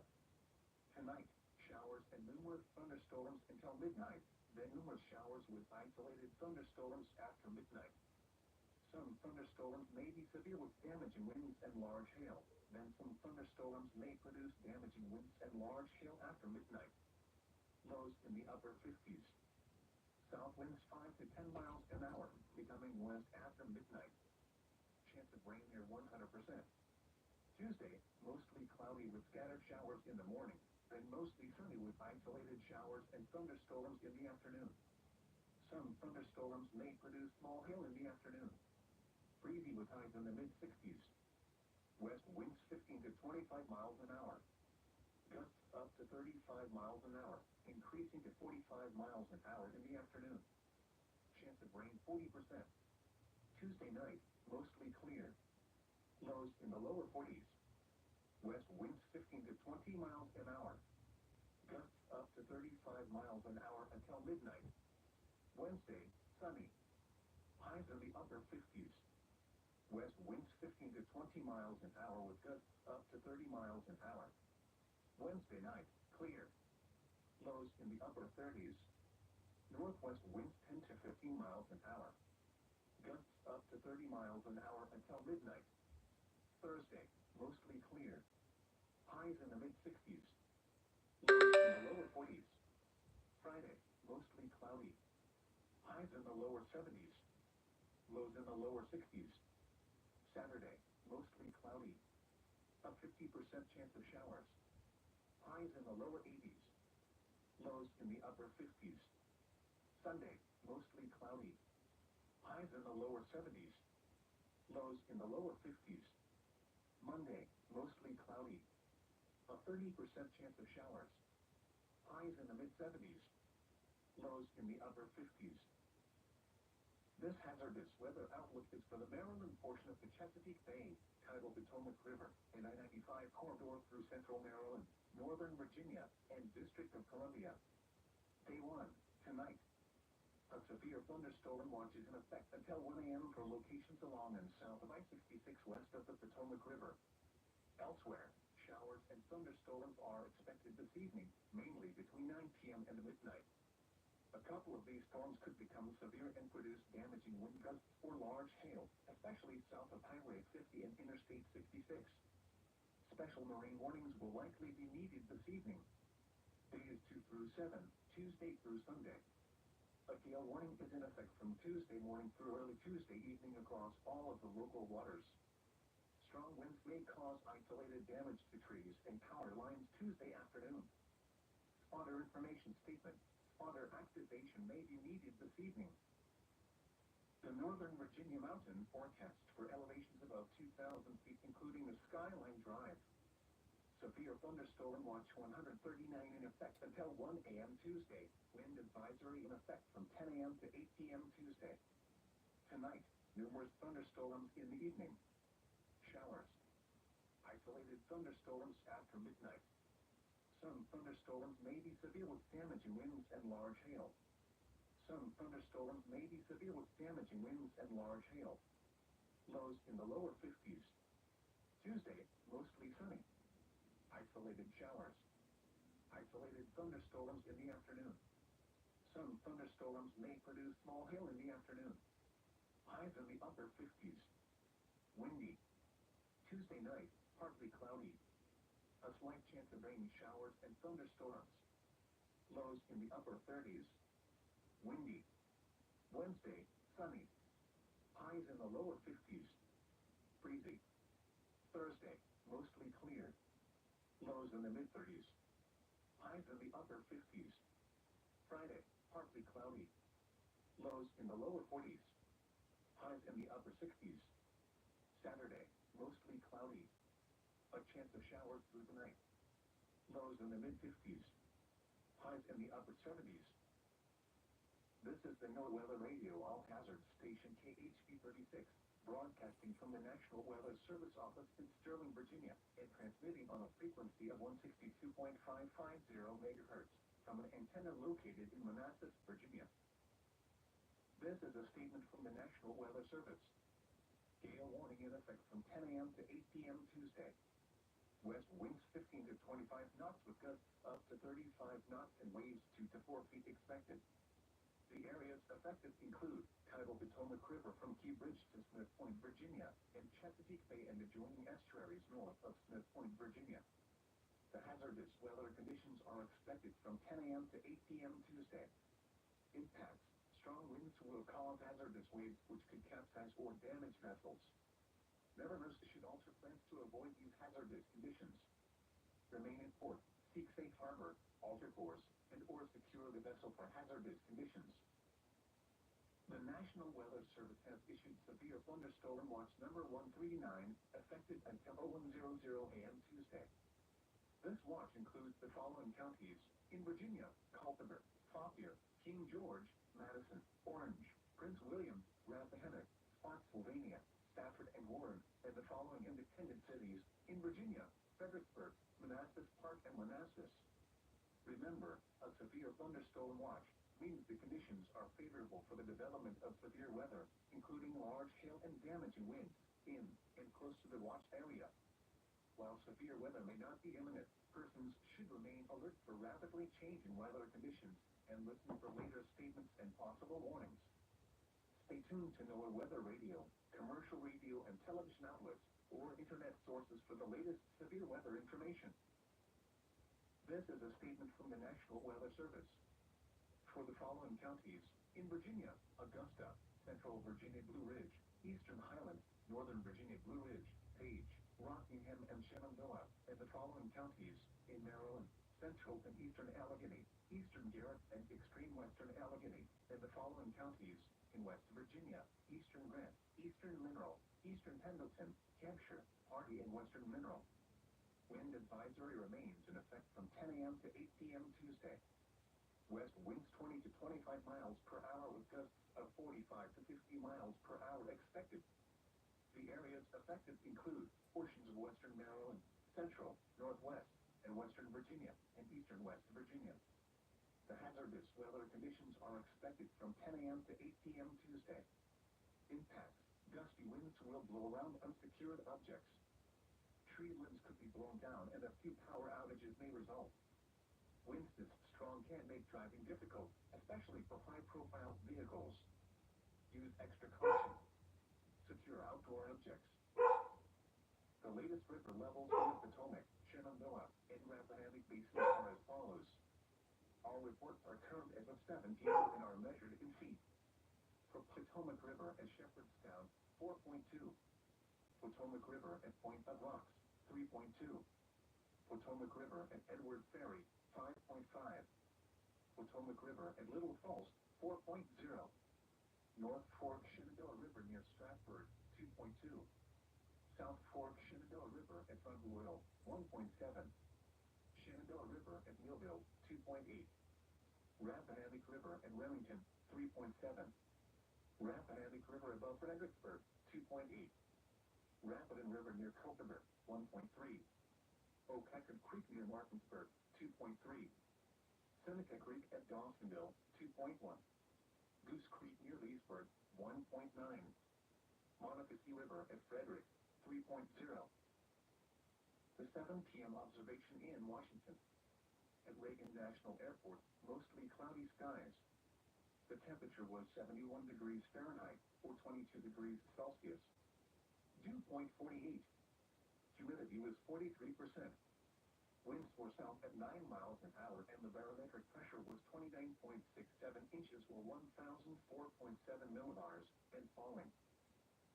Tonight, showers and numerous thunderstorms until midnight, then numerous showers with isolated thunderstorms after midnight. Some thunderstorms may be severe with damaging winds and large hail. Then some thunderstorms may produce damaging winds and large hail after midnight. Lows in the upper 50s. South winds 5 to 10 miles an hour, becoming west after midnight. Chance of rain near 100%. Tuesday, mostly cloudy with scattered showers in the morning, then mostly sunny with isolated showers and thunderstorms in the afternoon. Some thunderstorms may produce small hail in the afternoon. Breezy with highs in the mid-60s. West winds 15 to 25 miles an hour. Gusts up to 35 miles an hour, increasing to 45 miles an hour in the afternoon. Chance of rain 40%. Tuesday night, mostly clear. Lows in the lower 40s. West winds 15 to 20 miles an hour. Gusts up to 35 miles an hour until midnight. Wednesday, sunny. Highs in the upper 50s. West winds 15 to 20 miles an hour with gusts up to 30 miles an hour. Wednesday night, clear. Lows in the upper 30s. Northwest winds 10 to 15 miles an hour. Gusts up to 30 miles an hour until midnight. Thursday, mostly clear. Highs in the mid-60s. Lows in the lower 40s. Friday, mostly cloudy. Highs in the lower 70s. Lows in the lower 60s. Saturday, mostly cloudy. A 50% chance of showers. Highs in the lower 80s. Lows in the upper 50s. Sunday, mostly cloudy. Highs in the lower 70s. Lows in the lower 50s. Monday, mostly cloudy. A 30% chance of showers. Highs in the mid-70s. Lows in the upper 50s. This hazardous weather outlook is for the Maryland portion of the Chesapeake Bay, tidal Potomac River, and I-95 corridor through central Maryland, northern Virginia, and District of Columbia. Day 1, tonight. A severe thunderstorm watch is in effect until 1 a.m. for locations along and south of I-66 west of the Potomac River. Elsewhere, showers and thunderstorms are expected this evening, mainly between 9 p.m. and midnight. A couple of these storms could become severe and produce damaging wind gusts or large hail, especially south of Highway 50 and Interstate 66. Special marine warnings will likely be needed this evening. Days 2 through 7, Tuesday through Sunday. A gale warning is in effect from Tuesday morning through early Tuesday evening across all of the local waters. Strong winds may cause isolated damage to trees and power lines Tuesday afternoon. Spotter information statement. Spotter activation may be needed this evening. The Northern Virginia Mountain forecast for elevations above 2,000 feet, including the Skyline Drive. Severe thunderstorm watch 139 in effect until 1 a.m. Tuesday. Wind advisory in effect from 10 a.m. to 8 p.m. Tuesday. Tonight, numerous thunderstorms in the evening. Showers. Isolated thunderstorms after midnight. Some thunderstorms may be severe with damaging winds and large hail. Some thunderstorms may be severe with damaging winds and large hail. Lows in the lower 50s. Tuesday, mostly sunny. Isolated showers. Isolated thunderstorms in the afternoon. Some thunderstorms may produce small hail in the afternoon. Highs in the upper 50s. Windy. Tuesday night, partly cloudy. A slight chance of rain showers and thunderstorms. Lows in the upper 30s. Windy. Wednesday, sunny. Highs in the lower 50s. Breezy. Thursday, mostly clear. Lows in the mid-30s. Highs in the upper 50s. Friday, partly cloudy. Lows in the lower 40s. Highs in the upper 60s. Saturday, mostly cloudy. A chance of showers through the night. Lows in the mid-50s. Highs in the upper 70s. This is the NOAA Weather Radio All-Hazard Station KHP 36, broadcasting from the National Weather Service Office in Sterling, Virginia, and transmitting on a frequency of 162.550 megahertz from an antenna located in Manassas, Virginia. This is a statement from the National Weather Service. Gale warning in effect from 10 a.m. to 8 p.m. Tuesday. West winds 15 to 25 knots with gusts up to 35 knots and waves 2 to 4 feet expected. The areas affected include tidal Potomac River from Key Bridge to Smith Point, Virginia, and Chesapeake Bay and adjoining estuaries north of Smith Point, Virginia. The hazardous weather conditions are expected from 10 a.m. to 8 p.m. Tuesday. Impacts. Strong winds will cause hazardous waves which could capsize or damage vessels. Mariners should alter plans to avoid these hazardous conditions. Remain in port, seek safe harbor, alter course, and or secure the vessel for hazardous conditions. The National Weather Service has issued severe thunderstorm watch number 139, effective until 0100 a.m. Tuesday. This watch includes the following counties: in Virginia, Culpeper, Fauquier, King George, Madison, Orange, Prince William, Rappahannock, Spotsylvania, Stafford and Warren, and the following independent cities: in Virginia, Fredericksburg, Manassas Park and Manassas. Remember, a severe thunderstorm watch means the conditions are favorable for the development of severe weather, including large hail and damaging winds, in and close to the watch area. While severe weather may not be imminent, persons should remain alert for rapidly changing weather conditions and listen for later statements and possible warnings. Stay tuned to NOAA Weather Radio, commercial radio and television outlets, or internet sources for the latest severe weather information. This is a statement from the National Weather Service. For the following counties: in Virginia, Augusta, Central Virginia Blue Ridge, Eastern Highlands, Northern Virginia Blue Ridge, Page, Rockingham and Shenandoah, and the following counties: in Maryland, Central and Eastern Allegheny, Eastern Garrett and Extreme Western Allegheny, and the following counties: in West Virginia, Eastern Grant, Eastern Mineral, Eastern Pendleton, Hampshire, Hardy and Western Mineral. Wind advisory remains in effect from 10 a.m. to 8 p.m. Tuesday. West winds 20 to 25 miles per hour with gusts of 45 to 50 miles per hour expected. The areas affected include portions of western Maryland, central, northwest, and western Virginia, and eastern West Virginia. The hazardous weather conditions are expected from 10 a.m. to 8 p.m. Tuesday. Impacts. Gusty winds will blow around unsecured objects. Tree limbs could be blown down and a few power outages may result. Winds this strong can make driving difficult, especially especially for high-profile vehicles. Use extra caution. Secure outdoor objects. The latest river levels in the Potomac, Shenandoah, and Rappahannock basins are as follows. All reports are current as of 7 p.m. and are measured in feet. For Potomac River at Shepherdstown, 4.2. Potomac River at Point of Rocks, 3.2. Potomac River at Edward Ferry, 5.5. Potomac River at Little Falls, 4.0. North Fork Shenandoah River near Stratford, 2.2. South Fork Shenandoah River at Front Royal, 1.7. Shenandoah River at Millville, 2.8. Rappahannock River at Remington, 3.7. Rappahannock River above Fredericksburg, 2.8. Rapidan River near Culpeper, 1.3. Oquacket Creek near Martinsburg, 2.3. Seneca Creek at Dawsonville, 2.1. Goose Creek near Leesburg, 1.9. Monocacy River at Frederick, 3.0. The 7 p.m. observation in Washington. At Reagan National Airport, mostly cloudy skies. The temperature was 71 degrees Fahrenheit, or 22 degrees Celsius. Dew point 48. Humidity was 43%. Winds were south at 9 miles an hour, and the barometric pressure was 29.67 inches, or 1,004.7 millibars, and falling.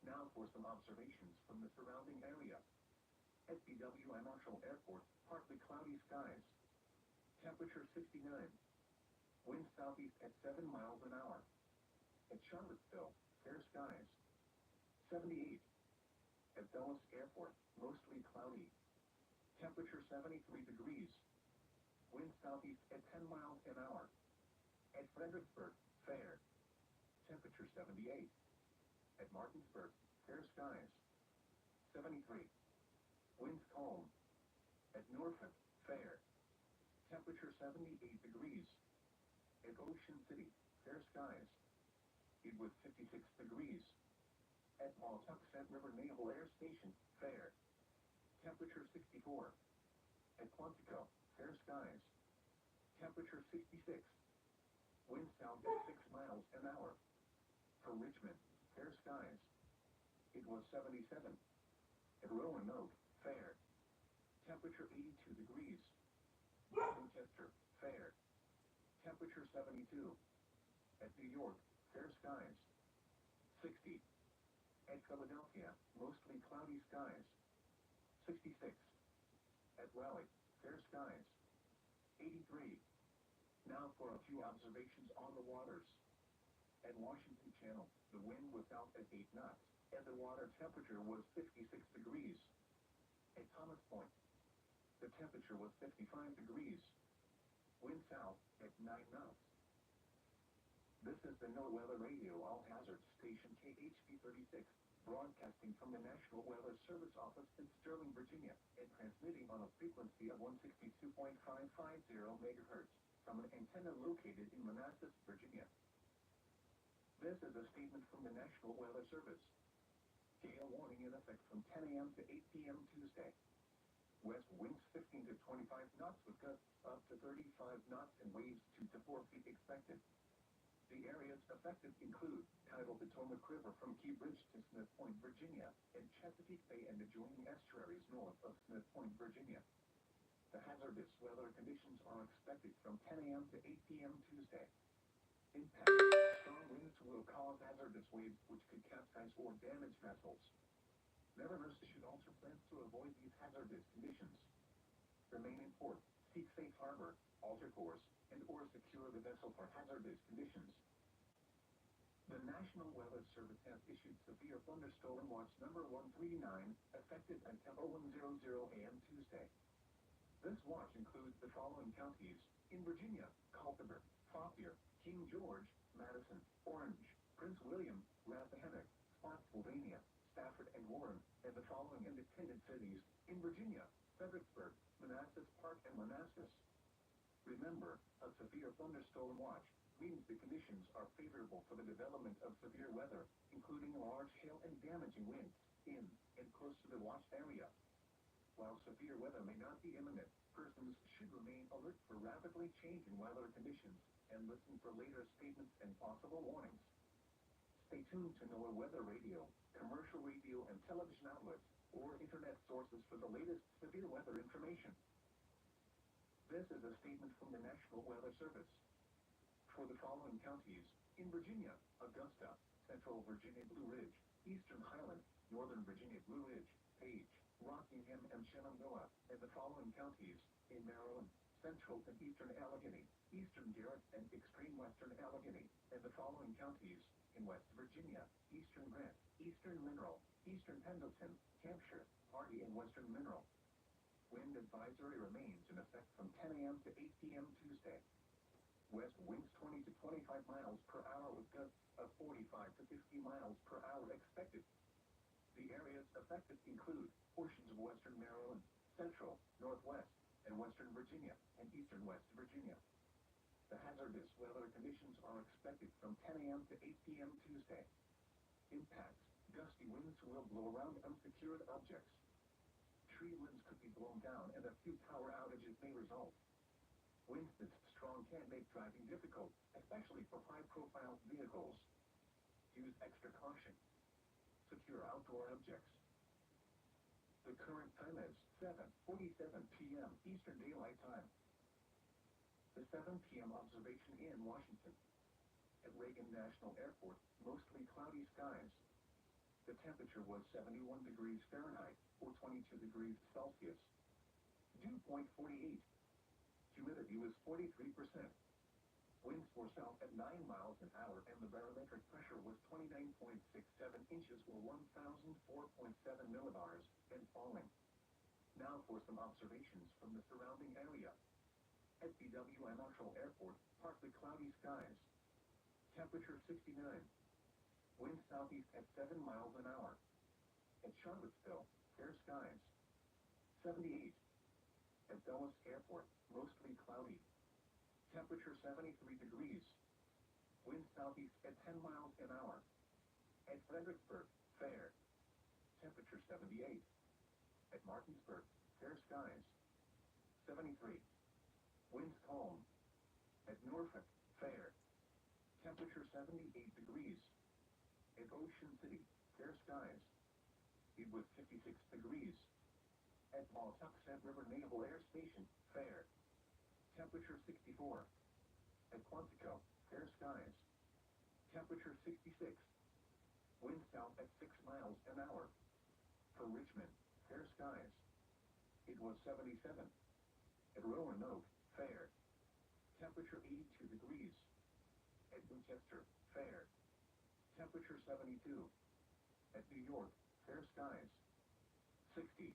Now for some observations from the surrounding area. At BWI Marshall Airport, partly cloudy skies. Temperature 69. Wind southeast at 7 miles an hour. At Charlottesville, fair skies. 78. At Dulles Airport, mostly cloudy. Temperature 73 degrees. Wind southeast at 10 miles an hour. At Fredericksburg, fair. Temperature 78. At Martinsburg, fair skies. 73. Winds calm. At Norfolk, fair. Temperature 78 degrees. At Ocean City, fair skies. It was 56 degrees. At Pawtuxet River Naval Air Station, fair. Temperature 64. At Quantico, fair skies. Temperature 66. Wind south at 6 miles an hour. For Richmond, fair skies. It was 77. At Roanoke, fair. Temperature 82 degrees. Manchester, fair. Temperature 72. At New York, fair skies. 60. At Philadelphia, mostly cloudy skies. 66. At Raleigh, fair skies. 83. Now for a few observations on the waters. At Washington Channel, the wind was south at 8 knots, and the water temperature was 56 degrees. At Thomas Point, the temperature was 55 degrees. Wind south at 9 knots. This is the NOAA Weather Radio All Hazards Station KHP 36, broadcasting from the National Weather Service Office in Sterling, Virginia, and transmitting on a frequency of 162.550 megahertz from an antenna located in Manassas, Virginia. This is a statement from the National Weather Service. Gale warning in effect from 10 a.m. to 8 p.m. Tuesday. West winds 15 to 25 knots with gusts up to 35 knots and waves 2 to 4 feet expected. The areas affected include tidal Potomac River from Key Bridge to Smith Point, Virginia, and Chesapeake Bay and adjoining estuaries north of Smith Point, Virginia. The hazardous weather conditions are expected from 10 a.m. to 8 p.m. Tuesday. Impact. Strong winds will cause hazardous waves which could capsize or damage vessels. Mariners should alter plans to avoid these hazardous conditions. Remain in port, seek safe harbor, alter course, and/or secure the vessel for hazardous conditions. The National Weather Service has issued severe thunderstorm watch number 139, effective until 0100 a.m. Tuesday. This watch includes the following counties in Virginia: Culpeper, Fauquier, King George, Madison, Orange, Prince William, Rappahannock, Spotsylvania, Stafford, and Warren, and the following independent cities in Virginia: Fredericksburg, Manassas Park, and Manassas. Remember, a severe thunderstorm watch means the conditions are favorable for the development of severe weather, including large hail and damaging winds in and close to the watched area. While severe weather may not be imminent, persons should remain alert for rapidly changing weather conditions and listen for later statements and possible warnings. Stay tuned to NOAA Weather Radio, commercial radio and television outlets, or internet sources for the latest severe weather information. This is a statement from the National Weather Service. For the following counties, in Virginia, Augusta, Central Virginia Blue Ridge, Eastern Highland, Northern Virginia Blue Ridge, Page, Rockingham, and Shenandoah, and the following counties, in Maryland, Central and Eastern Allegheny, Eastern Garrett, and Extreme Western Allegheny, and the following counties, in West Virginia, Eastern Grant, Eastern Mineral, Eastern Pendleton, Hampshire, Hardy, and Western Mineral. Wind advisory remains in effect from 10 a.m. to 8 p.m. Tuesday. West winds 20 to 25 miles per hour with gusts of 45 to 50 miles per hour expected. The areas affected include portions of western Maryland, central, northwest, and western Virginia, and eastern West Virginia. The hazardous weather conditions are expected from 10 a.m. to 8 p.m. Tuesday. Impacts: gusty winds will blow around unsecured objects. Tree limbs could be blown down and a few power outages may result. Winds this strong can make driving difficult, especially for high-profile vehicles. Use extra caution. Secure outdoor objects. The current time is 7:47 p.m. Eastern Daylight Time. The 7 p.m. observation in Washington. At Reagan National Airport, mostly cloudy skies. The temperature was 71 degrees Fahrenheit, or 22 degrees Celsius. Dew point 48. Humidity was 43%. Winds were south at 9 miles an hour, and the barometric pressure was 29.67 inches, or 1,004.7 millibars, and falling. Now for some observations from the surrounding area. At BW Marshall Airport, partly cloudy skies. Temperature 69. Wind southeast at 7 miles an hour. At Charlottesville, fair skies. 78. At Dulles Airport, mostly cloudy. Temperature 73 degrees. Wind southeast at 10 miles an hour. At Fredericksburg, fair. Temperature 78. At Martinsburg, fair skies. 73. Winds calm. At Norfolk, fair. Temperature 78 degrees. At Ocean City, fair skies. It was 56 degrees. At Pawtuxet River Naval Air Station, fair. Temperature 64. At Quantico, fair skies. Temperature 66. Wind south at 6 miles an hour. For Richmond, fair skies. It was 77. At Roanoke, fair. Temperature 82 degrees. At Winchester, fair. Temperature 72. At New York, fair skies. 60.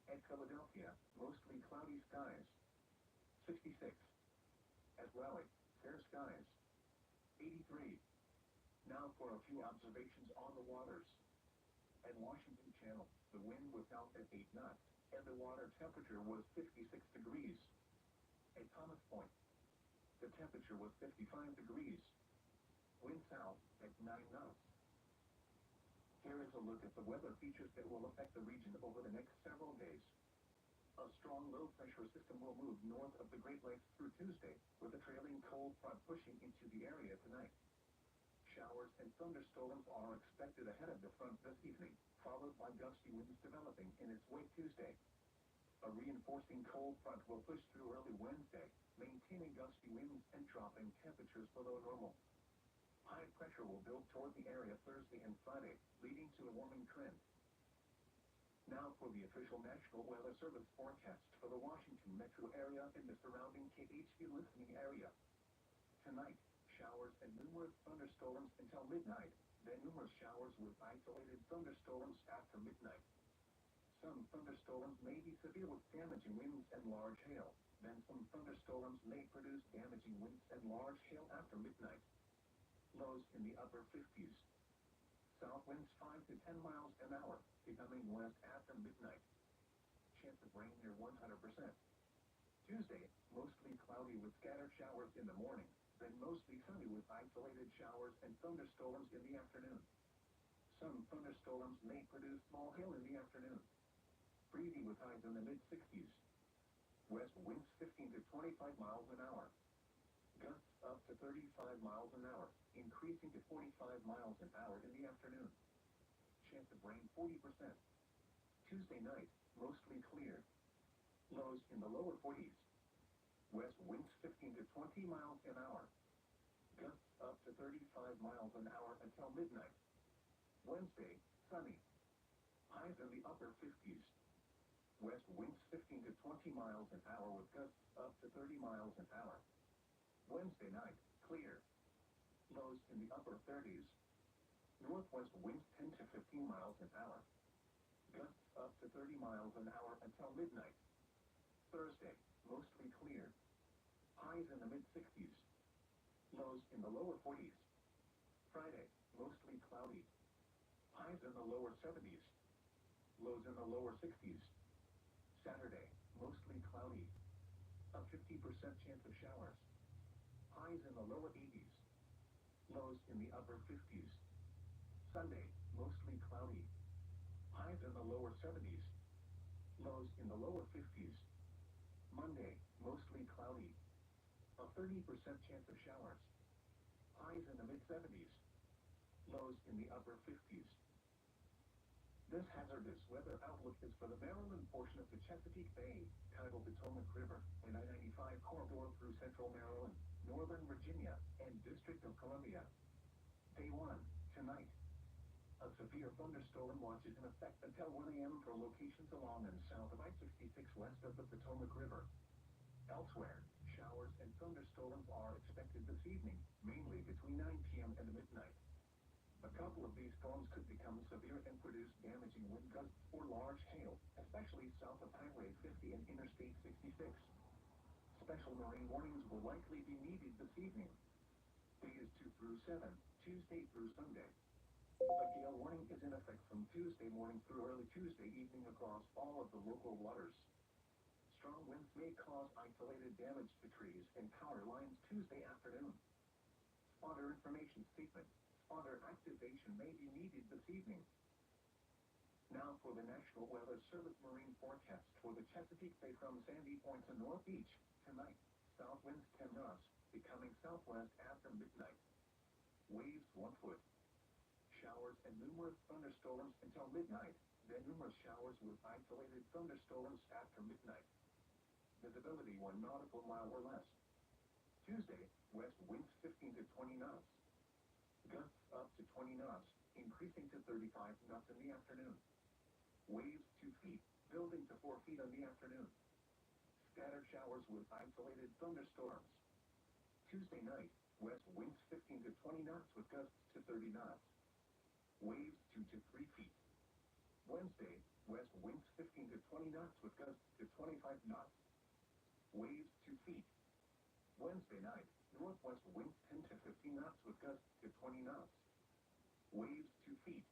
At Philadelphia, mostly cloudy skies. 66. At Raleigh, fair skies. 83. Now for a few observations on the waters. At Washington Channel, the wind was south at 8 knots, and the water temperature was 56 degrees. At Thomas Point, the temperature was 55 degrees. Wind south at 9 knots. Here is a look at the weather features that will affect the region over the next several days. A strong low-pressure system will move north of the Great Lakes through Tuesday, with a trailing cold front pushing into the area tonight. Showers and thunderstorms are expected ahead of the front this evening, followed by gusty winds developing in its wake Tuesday. A reinforcing cold front will push through early Wednesday, maintaining gusty winds and dropping temperatures below normal. High pressure will build toward the area Thursday and Friday, leading to a warming trend. Now for the official National Weather Service forecast for the Washington metro area and the surrounding KHV listening area. Tonight, showers and numerous thunderstorms until midnight, then numerous showers with isolated thunderstorms after midnight. Some thunderstorms may be severe with damaging winds and large hail. Then some thunderstorms may produce damaging winds and large hail after midnight. Lows in the upper 50s. South winds 5 to 10 miles an hour, becoming west after midnight. Chance of rain near 100%. Tuesday, mostly cloudy with scattered showers in the morning, then mostly sunny with isolated showers and thunderstorms in the afternoon. Some thunderstorms may produce small hail in the afternoon. Breezy with highs in the mid-60s. West winds 15 to 25 miles an hour. Gusts up to 35 miles an hour, increasing to 45 miles an hour in the afternoon. Chance of rain 40%. Tuesday night, mostly clear. Lows in the lower 40s. West winds 15 to 20 miles an hour. Gusts up to 35 miles an hour until midnight. Wednesday, sunny. Highs in the upper 50s. West winds 15 to 20 miles an hour with gusts up to 30 miles an hour. Wednesday night, clear. Lows in the upper 30s. Northwest winds 10 to 15 miles an hour. Gusts up to 30 miles an hour until midnight. Thursday, mostly clear. Highs in the mid-60s. Lows in the lower 40s. Friday, mostly cloudy. Highs in the lower 70s. Lows in the lower 60s. Saturday, mostly cloudy. A 50% chance of showers. Highs in the lower 80s. Lows in the upper 50s. Sunday, mostly cloudy. Highs in the lower 70s. Lows in the lower 50s. Monday, mostly cloudy. A 30% chance of showers. Highs in the mid-70s. Lows in the upper 50s. This hazardous weather outlook is for the Maryland portion of the Chesapeake Bay, tidal Potomac River, and I-95 corridor through central Maryland, northern Virginia, and District of Columbia. Day 1, tonight. A severe thunderstorm watch is in effect until 1 a.m. for locations along and south of I-66 west of the Potomac River. Elsewhere, showers and thunderstorms are expected this evening, mainly between 9 p.m. and midnight. A couple of these storms could become severe and produce damaging wind gusts or large hail, especially south of Highway 50 and Interstate 66. Special marine warnings will likely be needed this evening. Days 2 through 7, Tuesday through Sunday. A gale warning is in effect from Tuesday morning through early Tuesday evening across all of the local waters. Strong winds may cause isolated damage to trees and power lines Tuesday afternoon. Spotter information statement. Spotter activation may be needed this evening. Now for the National Weather Service marine forecast for the Chesapeake Bay from Sandy Point to North Beach. Tonight, south winds 10 knots, becoming southwest after midnight. Waves 1 foot. Showers and numerous thunderstorms until midnight, then numerous showers with isolated thunderstorms after midnight. Visibility 1 nautical mile or less. Tuesday, west winds 15 to 20 knots. Gusts up to 20 knots, increasing to 35 knots in the afternoon. Waves 2 feet, building to 4 feet in the afternoon. Scattered showers with isolated thunderstorms. Tuesday night, west winds 15 to 20 knots with gusts to 30 knots. Waves 2 to 3 feet. Wednesday, west winds 15 to 20 knots with gusts to 25 knots. Waves 2 feet. Wednesday night, northwest winds 10 to 15 knots with gusts to 20 knots. Waves 2 feet.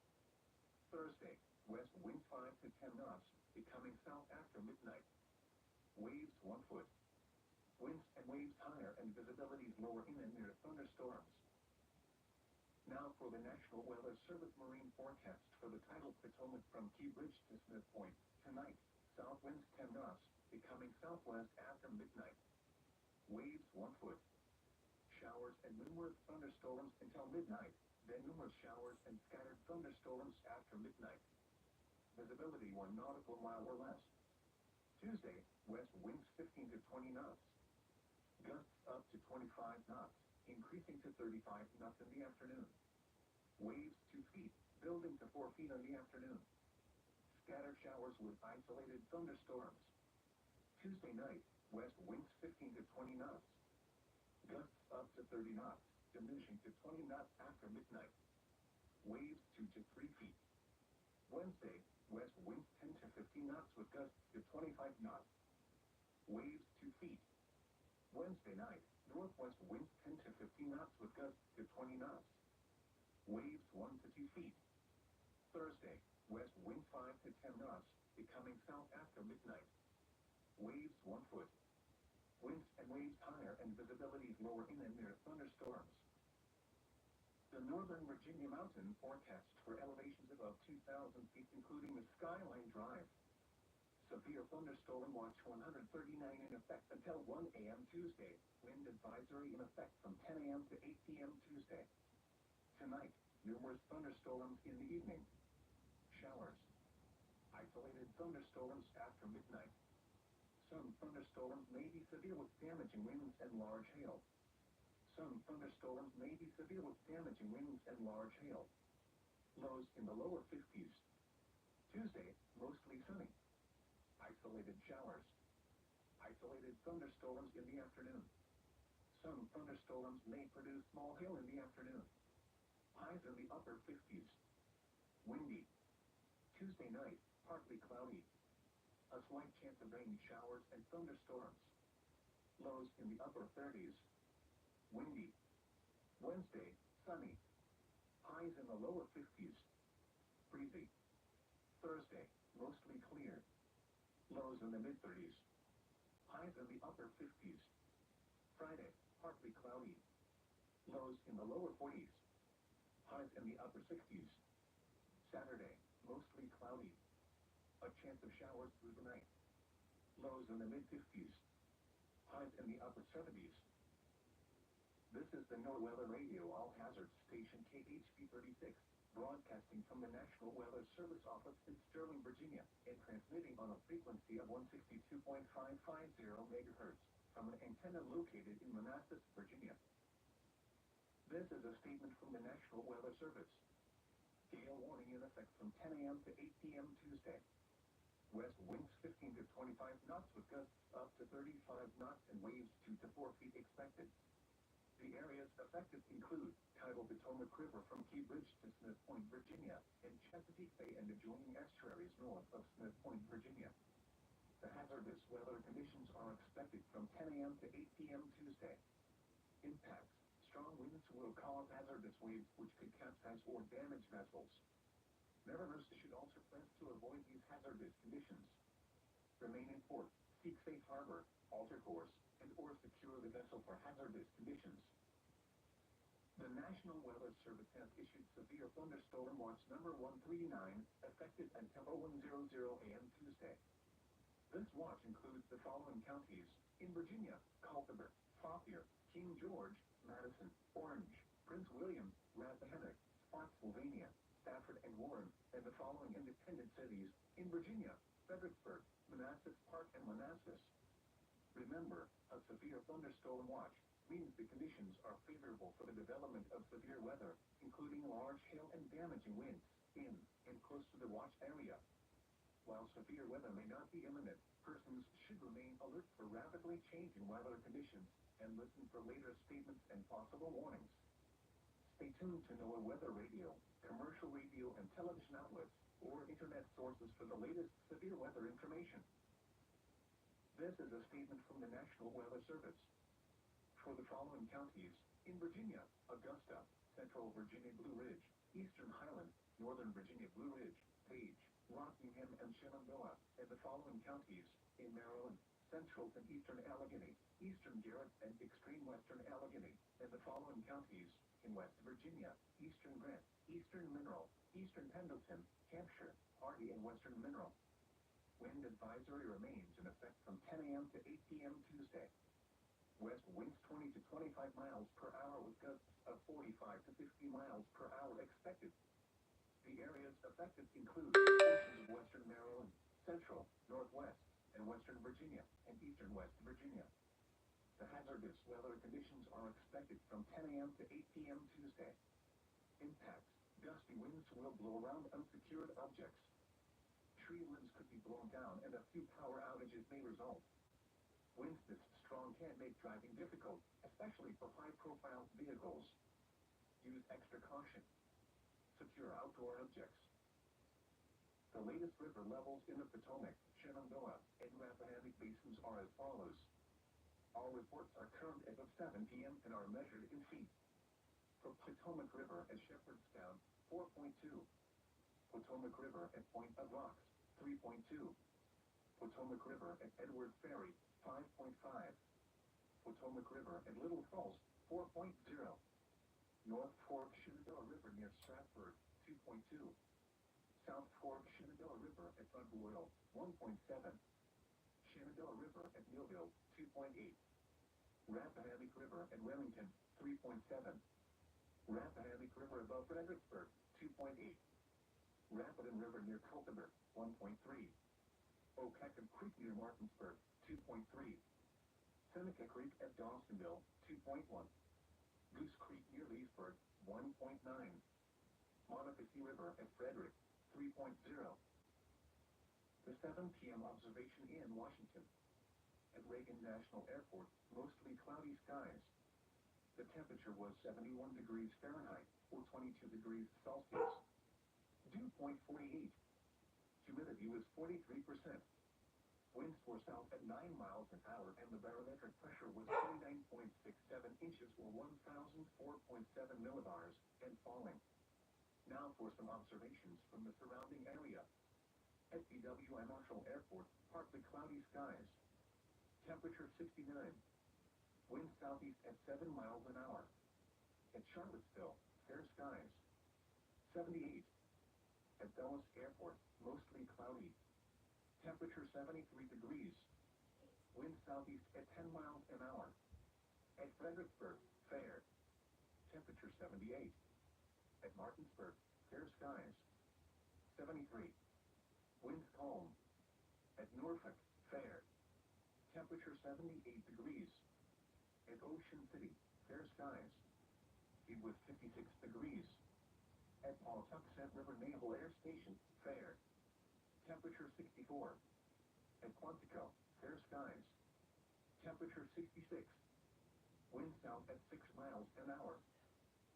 Thursday, west winds 5 to 10 knots, becoming south after midnight. Waves 1 foot. Winds and waves higher and visibilities lower in and near thunderstorms. Now for the National Weather Service marine forecast for the tidal Potomac from Key Bridge to Smith Point. Tonight, south winds 10 knots, becoming southwest after midnight. Waves 1 foot. Showers and numerous thunderstorms until midnight, then numerous showers and scattered thunderstorms after midnight. Visibility 1 nautical mile or less. Tuesday, west winds 15 to 20 knots. Gusts up to 25 knots, increasing to 35 knots in the afternoon. Waves 2 feet, building to 4 feet in the afternoon. Scattered showers with isolated thunderstorms. Tuesday night, west winds 15 to 20 knots. Gusts up to 30 knots, diminishing to 20 knots after midnight. Waves 2 to 3 feet. Wednesday, west winds 10 to 15 knots with gusts to 25 knots. Waves 2 feet. Wednesday night, northwest winds 10 to 15 knots with gusts to 20 knots. Waves 1 to 2 feet. Thursday, west winds 5 to 10 knots, becoming south after midnight. Waves 1 foot. Winds and waves higher and visibilities lower in and near thunderstorms. The Northern Virginia Mountain forecast for elevations above 2,000 feet, including the Skyline Drive. Severe thunderstorm watch 139 in effect until 1 a.m. Tuesday. Wind advisory in effect from 10 a.m. to 8 p.m. Tuesday. Tonight, numerous thunderstorms in the evening. Showers. Isolated thunderstorms after midnight. Some thunderstorms may be severe with damaging winds and large hail. Some thunderstorms may be severe with damaging winds and large hail. Lows in the lower 50s. Tuesday, mostly sunny. Isolated showers. Isolated thunderstorms in the afternoon. Some thunderstorms may produce small hail in the afternoon. Highs in the upper 50s. Windy. Tuesday night, partly cloudy. A slight chance of rain showers and thunderstorms. Lows in the upper 30s. Windy. Wednesday, sunny. Highs in the lower 50s. Breezy. Thursday, mostly clear. Lows in the mid-30s. Highs in the upper 50s. Friday, partly cloudy. Lows in the lower 40s. Highs in the upper 60s. Saturday, mostly cloudy. A chance of showers through the night. Lows in the mid-50s. Highs in the upper 70s. This is the NOAA Weather Radio All-Hazard Station KHB 36, broadcasting from the National Weather Service office in Sterling, Virginia, and transmitting on a frequency of 162.550 megahertz from an antenna located in Manassas, Virginia. This is a statement from the National Weather Service. Gale warning in effect from 10 a.m. to 8 p.m. Tuesday. West winds 15 to 25 knots with gusts up to 35 knots and waves 2 to 4 feet expected. The areas affected include tidal Potomac River from Key Bridge to Smith Point, Virginia, and Chesapeake Bay and adjoining estuaries north of Smith Point, Virginia. The hazardous weather conditions are expected from 10 a.m. to 8 p.m. Tuesday. Impacts. Strong winds will cause hazardous waves which could capsize or damage vessels. Mariners should also plan to avoid these hazardous conditions. Remain in port, seek safe harbor, alter course, and/or secure the vessel for hazardous conditions. The National Weather Service has issued severe thunderstorm watch number 139, effective until 0100 a.m. Tuesday. This watch includes the following counties: in Virginia, Culpeper, Fauquier, King George, Madison, Orange, Prince William, Rappahannock, Spotsylvania, Stafford and Warren, and the following independent cities: in Virginia, Fredericksburg, Manassas Park, and Manassas. Remember, a severe thunderstorm watch means the conditions are favorable for the development of severe weather, including large hail and damaging winds, in and close to the watch area. While severe weather may not be imminent, persons should remain alert for rapidly changing weather conditions and listen for later statements and possible warnings. Stay tuned to NOAA Weather Radio, commercial radio and television outlets, or internet sources for the latest severe weather information. This is a statement from the National Weather Service. For the following counties: in Virginia, Augusta, Central Virginia Blue Ridge, Eastern Highlands, Northern Virginia Blue Ridge, Page, Rockingham, and Shenandoah, and the following counties: in Maryland, Central and Eastern Allegheny, Eastern Garrett and Extreme Western Allegheny, and the following counties: in West Virginia, Eastern Grant, Eastern Mineral, Eastern Pendleton, Hampshire, Hardy, and Western Mineral. Wind advisory remains in effect from 10 a.m. to 8 p.m. Tuesday. West winds 20 to 25 miles per hour with gusts of 45 to 50 miles per hour expected. The areas affected include portions of western Maryland, central, northwest, and western Virginia, and eastern West Virginia. The hazardous weather conditions are expected from 10 a.m. to 8 p.m. Tuesday. Impacts. Gusty winds will blow around unsecured objects. Tree limbs could be blown down and a few power outages may result. Winds this strong can make driving difficult, especially for high-profile vehicles. Use extra caution. Secure outdoor objects. The latest river levels in the Potomac, Shenandoah, and Rappahannock basins are as follows. All reports are current as of 7 p.m. and are measured in feet. For Potomac River at Shepherdstown, 4.2. Potomac River at Point of Rocks, 3.2. Potomac River at Edward Ferry, 5.5. Potomac River at Little Falls, 4.0. North Fork Shenandoah River near Stratford, 2.2. South Fork Shenandoah River at Front Royal, 1.7. Shenandoah River at Millville, 2.8. Rappahannock River at Remington, 3.7. Rappahannock River above Fredericksburg, 2.8. Rapidan River near Cultivar, 1.3. Okeka Creek near Martinsburg, 2.3. Seneca Creek at Dawsonville, 2.1. Goose Creek near Leesburg, 1.9. Monocacy River at Frederick, 3.0. The 7 p.m. observation in Washington. At Reagan National Airport, mostly cloudy skies. The temperature was 71 degrees Fahrenheit, or 22 degrees Celsius. Dew point 48. Humidity was 43%. Winds were south at 9 miles an hour, and the barometric pressure was 29.67 inches, or 1,004.7 millibars, and falling. Now for some observations from the surrounding area. At BWI Marshall Airport, partly cloudy skies. Temperature 69. Wind southeast at 7 miles an hour. At Charlottesville, fair skies. 78. At Dulles Airport, mostly cloudy. Temperature 73 degrees. Wind southeast at 10 miles an hour. At Fredericksburg, fair. Temperature 78. At Martinsburg, fair skies. 73. Winds calm. At Norfolk, fair. Temperature 78 degrees. At Ocean City, fair skies. It was 56 degrees. At Pawtuxet River Naval Air Station, fair. Temperature 64. At Quantico, fair skies. Temperature 66. Wind south at 6 miles an hour.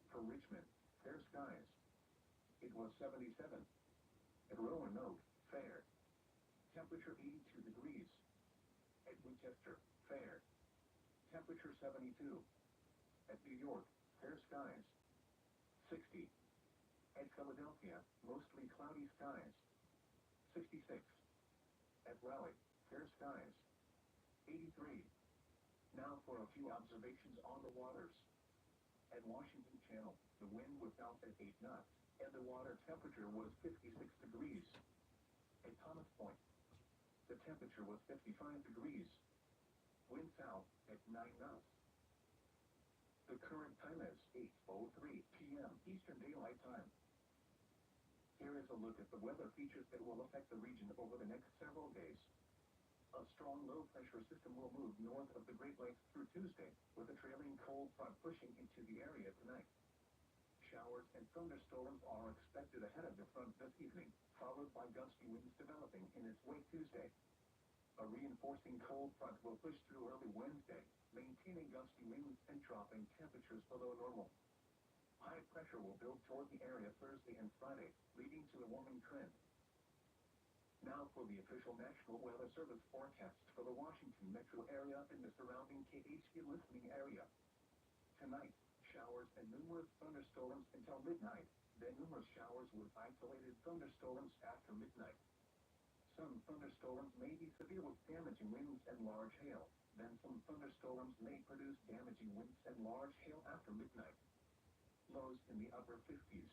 For Richmond, fair skies. It was 77. At Roanoke, fair. Temperature 82 degrees. At Winchester, fair. Temperature 72. At New York, fair skies. 60. At Philadelphia, mostly cloudy skies. 66. At Raleigh, fair skies. 83. Now for a few observations on the waters. At Washington Channel, the wind was south at 8 knots, and the water temperature was 56 degrees. At Thomas Point, the temperature was 55 degrees. Wind south at 9 knots. The current time is 8:03 p.m. Eastern Daylight Time. Here is a look at the weather features that will affect the region over the next several days. A strong low-pressure system will move north of the Great Lakes through Tuesday, with a trailing cold front pushing into the area tonight. Showers and thunderstorms are expected ahead of the front this evening, followed by gusty winds developing in its wake Tuesday. A reinforcing cold front will push through early Wednesday, maintaining gusty winds and dropping temperatures below normal. High pressure will build toward the area Thursday and Friday, leading to a warming trend. Now for the official National Weather Service forecast for the Washington metro area and the surrounding KHQ listening area. Tonight, showers and numerous thunderstorms until midnight, then numerous showers with isolated thunderstorms after midnight. Some thunderstorms may be severe with damaging winds and large hail. Then some thunderstorms may produce damaging winds and large hail after midnight. Lows in the upper 50s.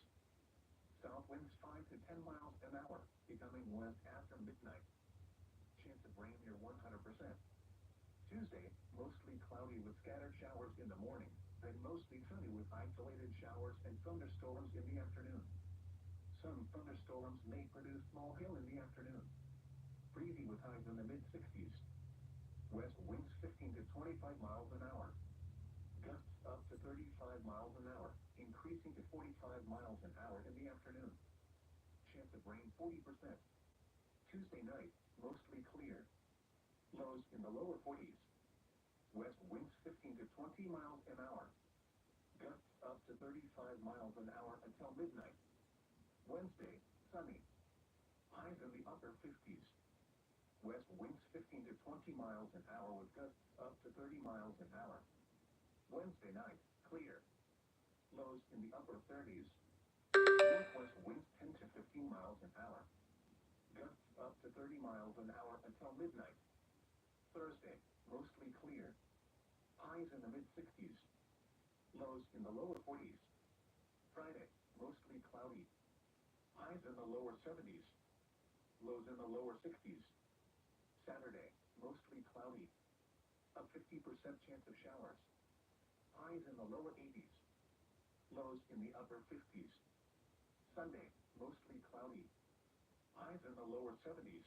South winds 5 to 10 miles an hour, becoming west after midnight. Chance of rain near 100%. Tuesday, mostly cloudy with scattered showers in the morning, then mostly sunny with isolated showers and thunderstorms in the afternoon. Some thunderstorms may produce small hail in the afternoon. Breezy with highs in the mid-60s. West winds 15 to 25 miles an hour. Gusts up to 35 miles an hour, increasing to 45 miles an hour in the afternoon. Chance of rain 40%. Tuesday night, mostly clear. Lows in the lower 40s. West winds 15 to 20 miles an hour. Gusts up to 35 miles an hour until midnight. Wednesday, sunny. Highs in the upper 50s. West winds 15 to 20 miles an hour with gusts up to 30 miles an hour. Wednesday night, clear. Lows in the upper 30s. Northwest winds 10 to 15 miles an hour. Gusts up to 30 miles an hour until midnight. Thursday, mostly clear. Highs in the mid-60s. Lows in the lower 40s. Friday, mostly cloudy. Highs Highs in the lower 70s. Lows in the lower 60s. Saturday, mostly cloudy. A 50% chance of showers. Highs in the lower 80s. Lows in the upper 50s. Sunday, mostly cloudy. Highs in the lower 70s.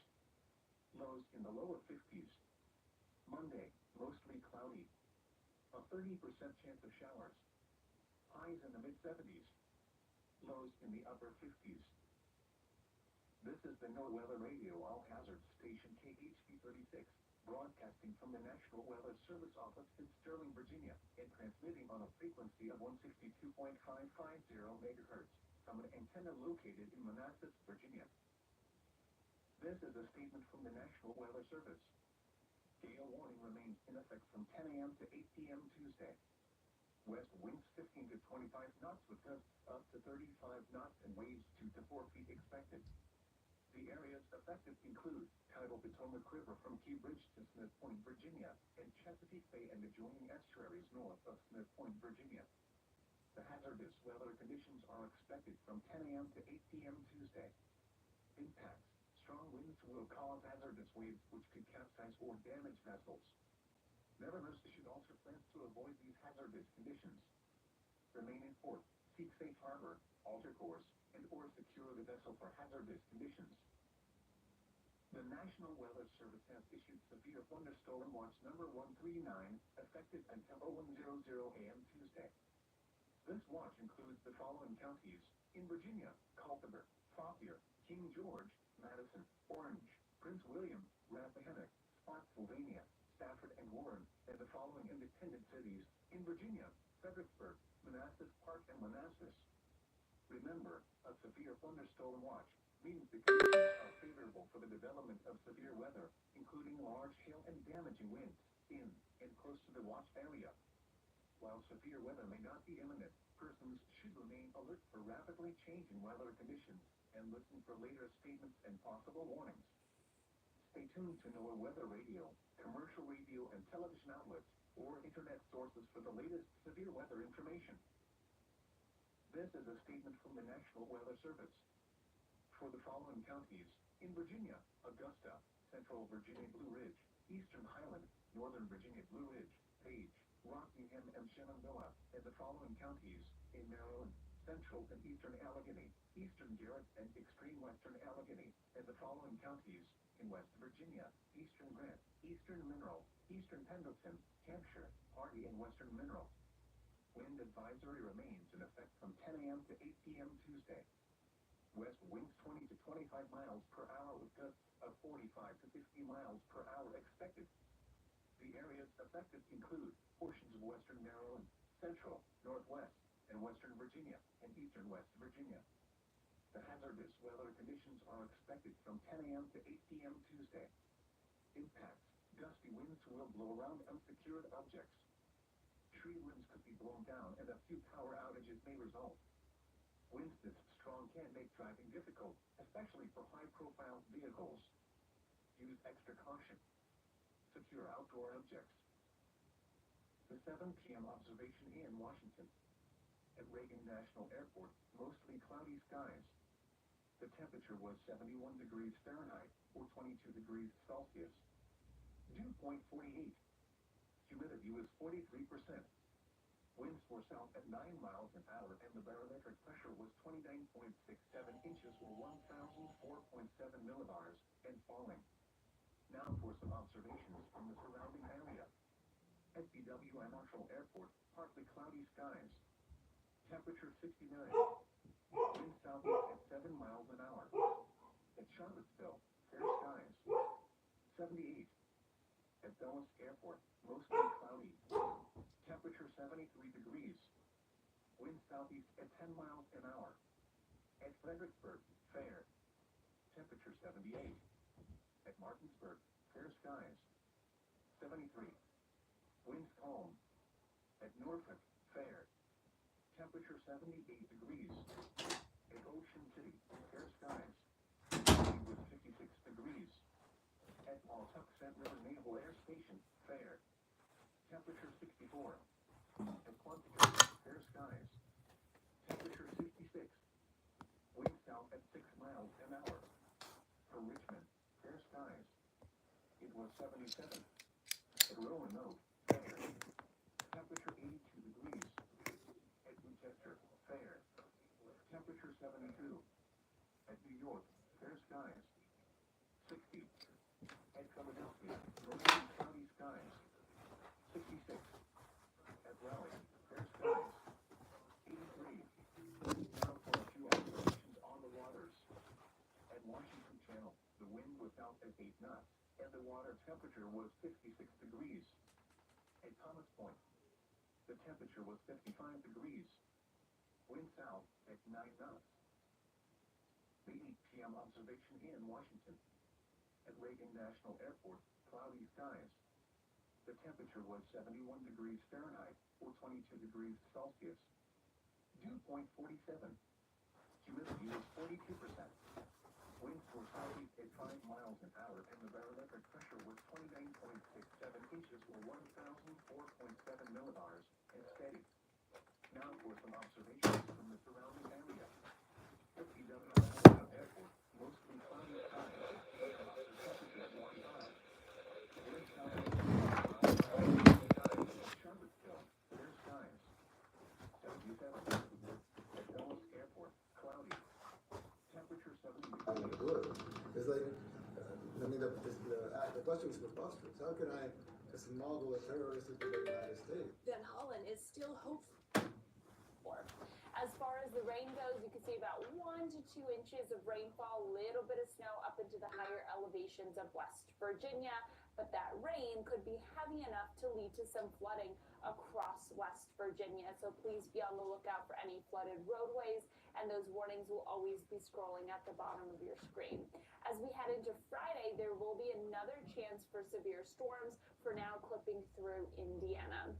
Lows in the lower 50s. Monday, mostly cloudy. A 30% chance of showers. Highs in the mid-70s. Lows in the upper 50s. This is the NOAA Weather Radio All Hazard Station KHB36, broadcasting from the National Weather Service office in Sterling, Virginia, and transmitting on a frequency of 162.550 megahertz from an antenna located in Manassas, Virginia. This is a statement from the National Weather Service. Gale warning remains in effect from 10 a.m. to 8 p.m. Tuesday. West winds 15 to 25 knots with gusts up to 35 knots and waves 2 to 4 feet expected. The areas affected include tidal Potomac River from Key Bridge to Smith Point, Virginia, and Chesapeake Bay and adjoining estuaries north of Smith Point, Virginia. The hazardous weather conditions are expected from 10 a.m. to 8 p.m. Tuesday. Impacts. Strong winds will cause hazardous waves which could capsize or damage vessels. Mariners should alter plans to avoid these hazardous conditions. Remain in port, seek safe harbor, alter course, and or secure the vessel for hazardous conditions. The National Weather Service has issued severe thunderstorm watch number 139, effective until 01:00 a.m. Tuesday. This watch includes the following counties: in Virginia, Culpeper, Fauquier, King George, Madison, Orange, Prince William, Rappahannock, Spotsylvania, Stafford, and Warren, and the following independent cities: in Virginia, Fredericksburg, Manassas Park, and Manassas. Remember, a severe thunderstorm watch means the conditions are favorable for the development of severe weather, including large hail and damaging winds, in and close to the watch area. While severe weather may not be imminent, persons should remain alert for rapidly changing weather conditions and listen for later statements and possible warnings. Stay tuned to NOAA Weather Radio, commercial radio and television outlets, or internet sources for the latest severe weather information. This is a statement from the National Weather Service. For the following counties: in Virginia, Augusta, Central Virginia Blue Ridge, Eastern Highland, Northern Virginia Blue Ridge, Page, Rockingham, and Shenandoah, and the following counties: in Maryland, Central and Eastern Allegheny, Eastern Garrett, and Extreme Western Allegheny, and the following counties: in West Virginia, Eastern Grant, Eastern Mineral, Eastern Pendleton, Hampshire, Hardy, and Western Mineral. Wind advisory remains in effect from 10 a.m. to 8 p.m. Tuesday. West winds 20 to 25 miles per hour with gusts of 45 to 50 miles per hour expected. The areas affected include portions of western Maryland, central, northwest, and western Virginia, and eastern West Virginia. The hazardous weather conditions are expected from 10 a.m. to 8 p.m. Tuesday. Impacts. Gusty winds will blow around unsecured objects. Tree limbs could be blown down and a few power outages may result. Winds this strong can make driving difficult, especially for high-profile vehicles. Use extra caution. Secure outdoor objects. The 7 p.m. observation in Washington. At Reagan National Airport, mostly cloudy skies. The temperature was 71 degrees Fahrenheit, or 22 degrees Celsius. Dew point 48. Humidity was 43%. Winds were south at 9 miles an hour, and the barometric pressure was 29.67 inches, or 1,004.7 millibars, and falling. Now for some observations from the surrounding area. At BWI Marshall Airport, partly cloudy skies. Temperature 69. Wind southeast at 7 miles an hour. At Charlottesville, fair skies. 78. At Dulles Airport, mostly cloudy. Temperature 73 degrees. Wind southeast at 10 miles an hour. At Fredericksburg, fair. Temperature 78. At Martinsburg, fair skies. 73. Winds calm. At Norfolk, fair. Temperature 78 degrees. At Ocean City, fair skies. Humidity was 56 degrees. At Pawtucket River Naval Air Station, fair. Temperature 64. At Quantico, fair skies. Temperature 66. Wind south at 6 miles an hour. For Richmond, fair skies. It was 77. At Roanoke, fair. Temperature 82 degrees. At Winchester, fair. Temperature 72. At New York, fair skies. 60. At Philadelphia, mostly cloudy skies. 66. At Raleigh, fair skies. 83. Now for a few observations on the waters. At Washington Channel, the wind was out at 8 knots, and the water temperature was 66 degrees. At Thomas Point, the temperature was 55 degrees. Wind south at 9 knots. The 8 p.m. observation in Washington. At Reagan National Airport, cloudy skies. The temperature was 71 degrees Fahrenheit, or 22 degrees Celsius. Dew point 47. Humidity was 42%. Winds were southeast at 5 miles an hour, and the barometric pressure was 29.67 inches, or 1,004.7 millibars, and steady. Now for some observations from the surrounding area. At Philadelphia Airport, mostly cloudy skies. Temperature 45. Wind south. Charlottesville, fair skies. 77. At Dallas Airport, cloudy. Temperature 70 degrees. Good. It's like, the question was preposterous. How can I just model a terrorist into the United States? Then Holland is still hopeful. As far as the rain goes, you can see about 1 to 2 inches of rainfall, little bit of snow up into the higher elevations of West Virginia, but that rain could be heavy enough to lead to some flooding across West Virginia. So please be on the lookout for any flooded roadways, and those warnings will always be scrolling at the bottom of your screen. As we head into Friday, there will be another chance for severe storms, for now clipping through Indiana.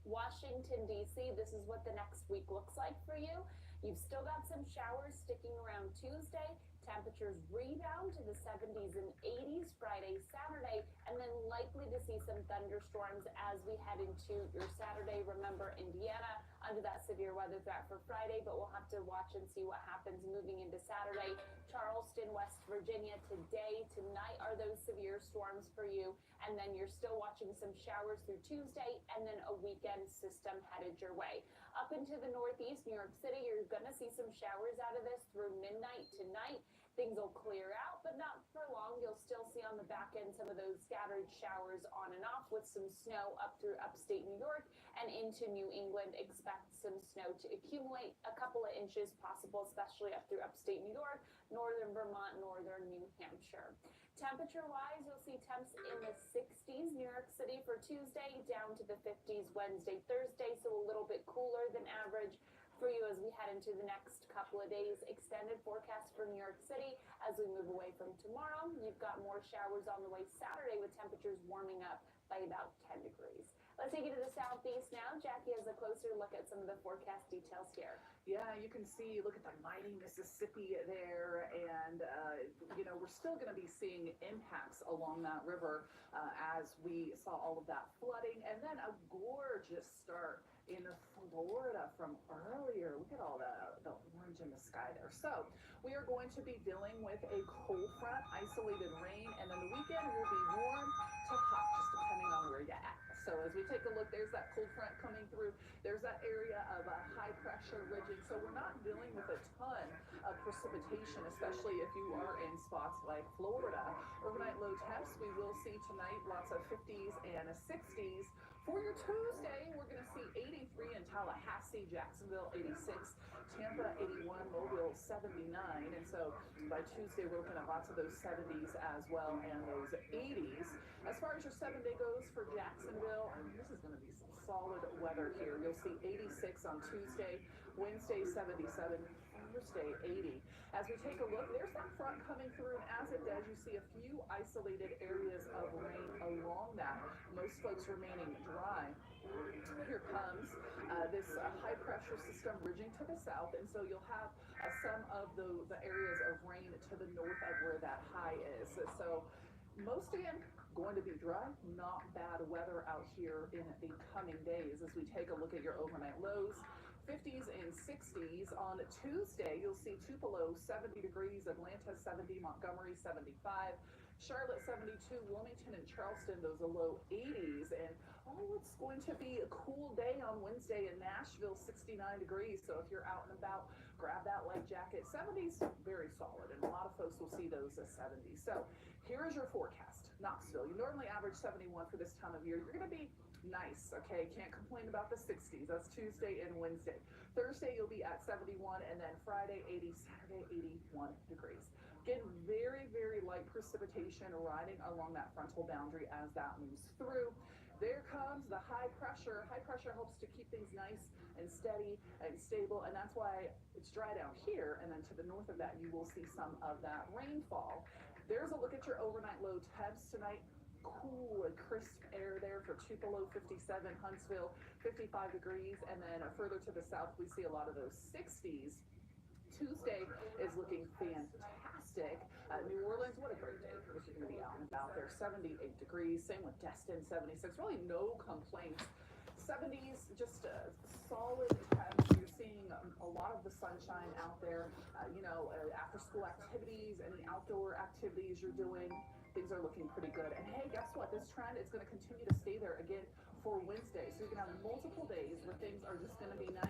Washington, D.C., this is what the next week looks like for you. You've still got some showers sticking around Tuesday. Temperatures rebound to the 70s and 80s Friday, Saturday, and then likely to see some thunderstorms as we head into your Saturday. Remember, Indiana under that severe weather threat for Friday, but we'll have to watch and see what happens moving into Saturday. Charleston, West Virginia, today, tonight are those severe storms for you, and then you're still watching some showers through Tuesday, and then a weekend system headed your way. Up into the Northeast, New York City, you're going to see some showers out of this through midnight tonight. Things will clear out, but not for long. You'll still see on the back end some of those scattered showers on and off, with some snow up through upstate New York and into New England. Expect some snow to accumulate, a couple of inches possible, especially up through upstate New York, northern Vermont, northern New Hampshire. Temperature-wise, you'll see temps in the 60s, New York City for Tuesday, down to the 50s Wednesday, Thursday, so a little bit cooler than average for you as we head into the next couple of days. Extended forecast for New York City as we move away from tomorrow. You've got more showers on the way Saturday, with temperatures warming up by about 10 degrees. Let's take you to the southeast now. Jackie has a closer look at some of the forecast details here. Yeah, you can see, look at the mighty Mississippi there, and, we're still going to be seeing impacts along that river as we saw all of that flooding, and then a gorgeous start in Florida from earlier. Look at all the orange in the sky there. So we are going to be dealing with a cold front, isolated rain, and then the weekend will be warm to hot, just depending on where you're at. So as we take a look, there's that cold front coming through. There's that area of high pressure ridging. So we're not dealing with a ton of precipitation, especially if you are in spots like Florida. Overnight low temps, we will see tonight lots of 50s and 60s. For your Tuesday, we're going to see 83 in Tallahassee, Jacksonville 86, Tampa 81, Mobile 79. And so by Tuesday, we're looking at lots of those 70s as well, and those 80s. As far as your 7-day goes for Jacksonville, this is going to be some solid weather here. You'll see 86 on Tuesday, Wednesday 77, Thursday 80. As we take a look, there's that front coming through, and as it does, you see a few isolated areas of rain along that. Most folks remaining dry. Here comes this high pressure system ridging to the south, and so you'll have some of the areas of rain to the north of where that high is. So most, again, going to be dry, not bad weather out here in the coming days. As we take a look at your overnight lows 50s and 60s. On Tuesday, you'll see Tupelo 70 degrees, Atlanta 70, Montgomery 75, Charlotte 72, Wilmington and Charleston, those are low 80s. And it's going to be a cool day on Wednesday in Nashville, 69 degrees. So if you're out and about, grab that light jacket. 70s, very solid, and a lot of folks will see those as 70s. So here is your forecast. Knoxville, you normally average 71 for this time of year. You're going to be nice, okay? Can't complain about the 60s. That's Tuesday and Wednesday. Thursday, you'll be at 71, and then Friday, 80, Saturday, 81 degrees. Again, very, very light precipitation riding along that frontal boundary as that moves through. There comes the high pressure. High pressure helps to keep things nice and steady and stable, and that's why it's dry down here, and then to the north of that, you will see some of that rainfall. There's a look at your overnight low temps tonight. Cool and crisp air there for Tupelo, 57, Huntsville, 55 degrees, and then further to the south, we see a lot of those 60s. Tuesday is looking fantastic. New Orleans, what a great day if you're going to be out and about there. 78 degrees. Same with Destin, 76. Really no complaints. 70s, just solid temps. You're seeing a lot of the sunshine out there. After school activities, any outdoor activities you're doing, things are looking pretty good. And hey, guess what? This trend is going to continue to stay there again for Wednesday. So you're going to have multiple days where things are just going to be nice.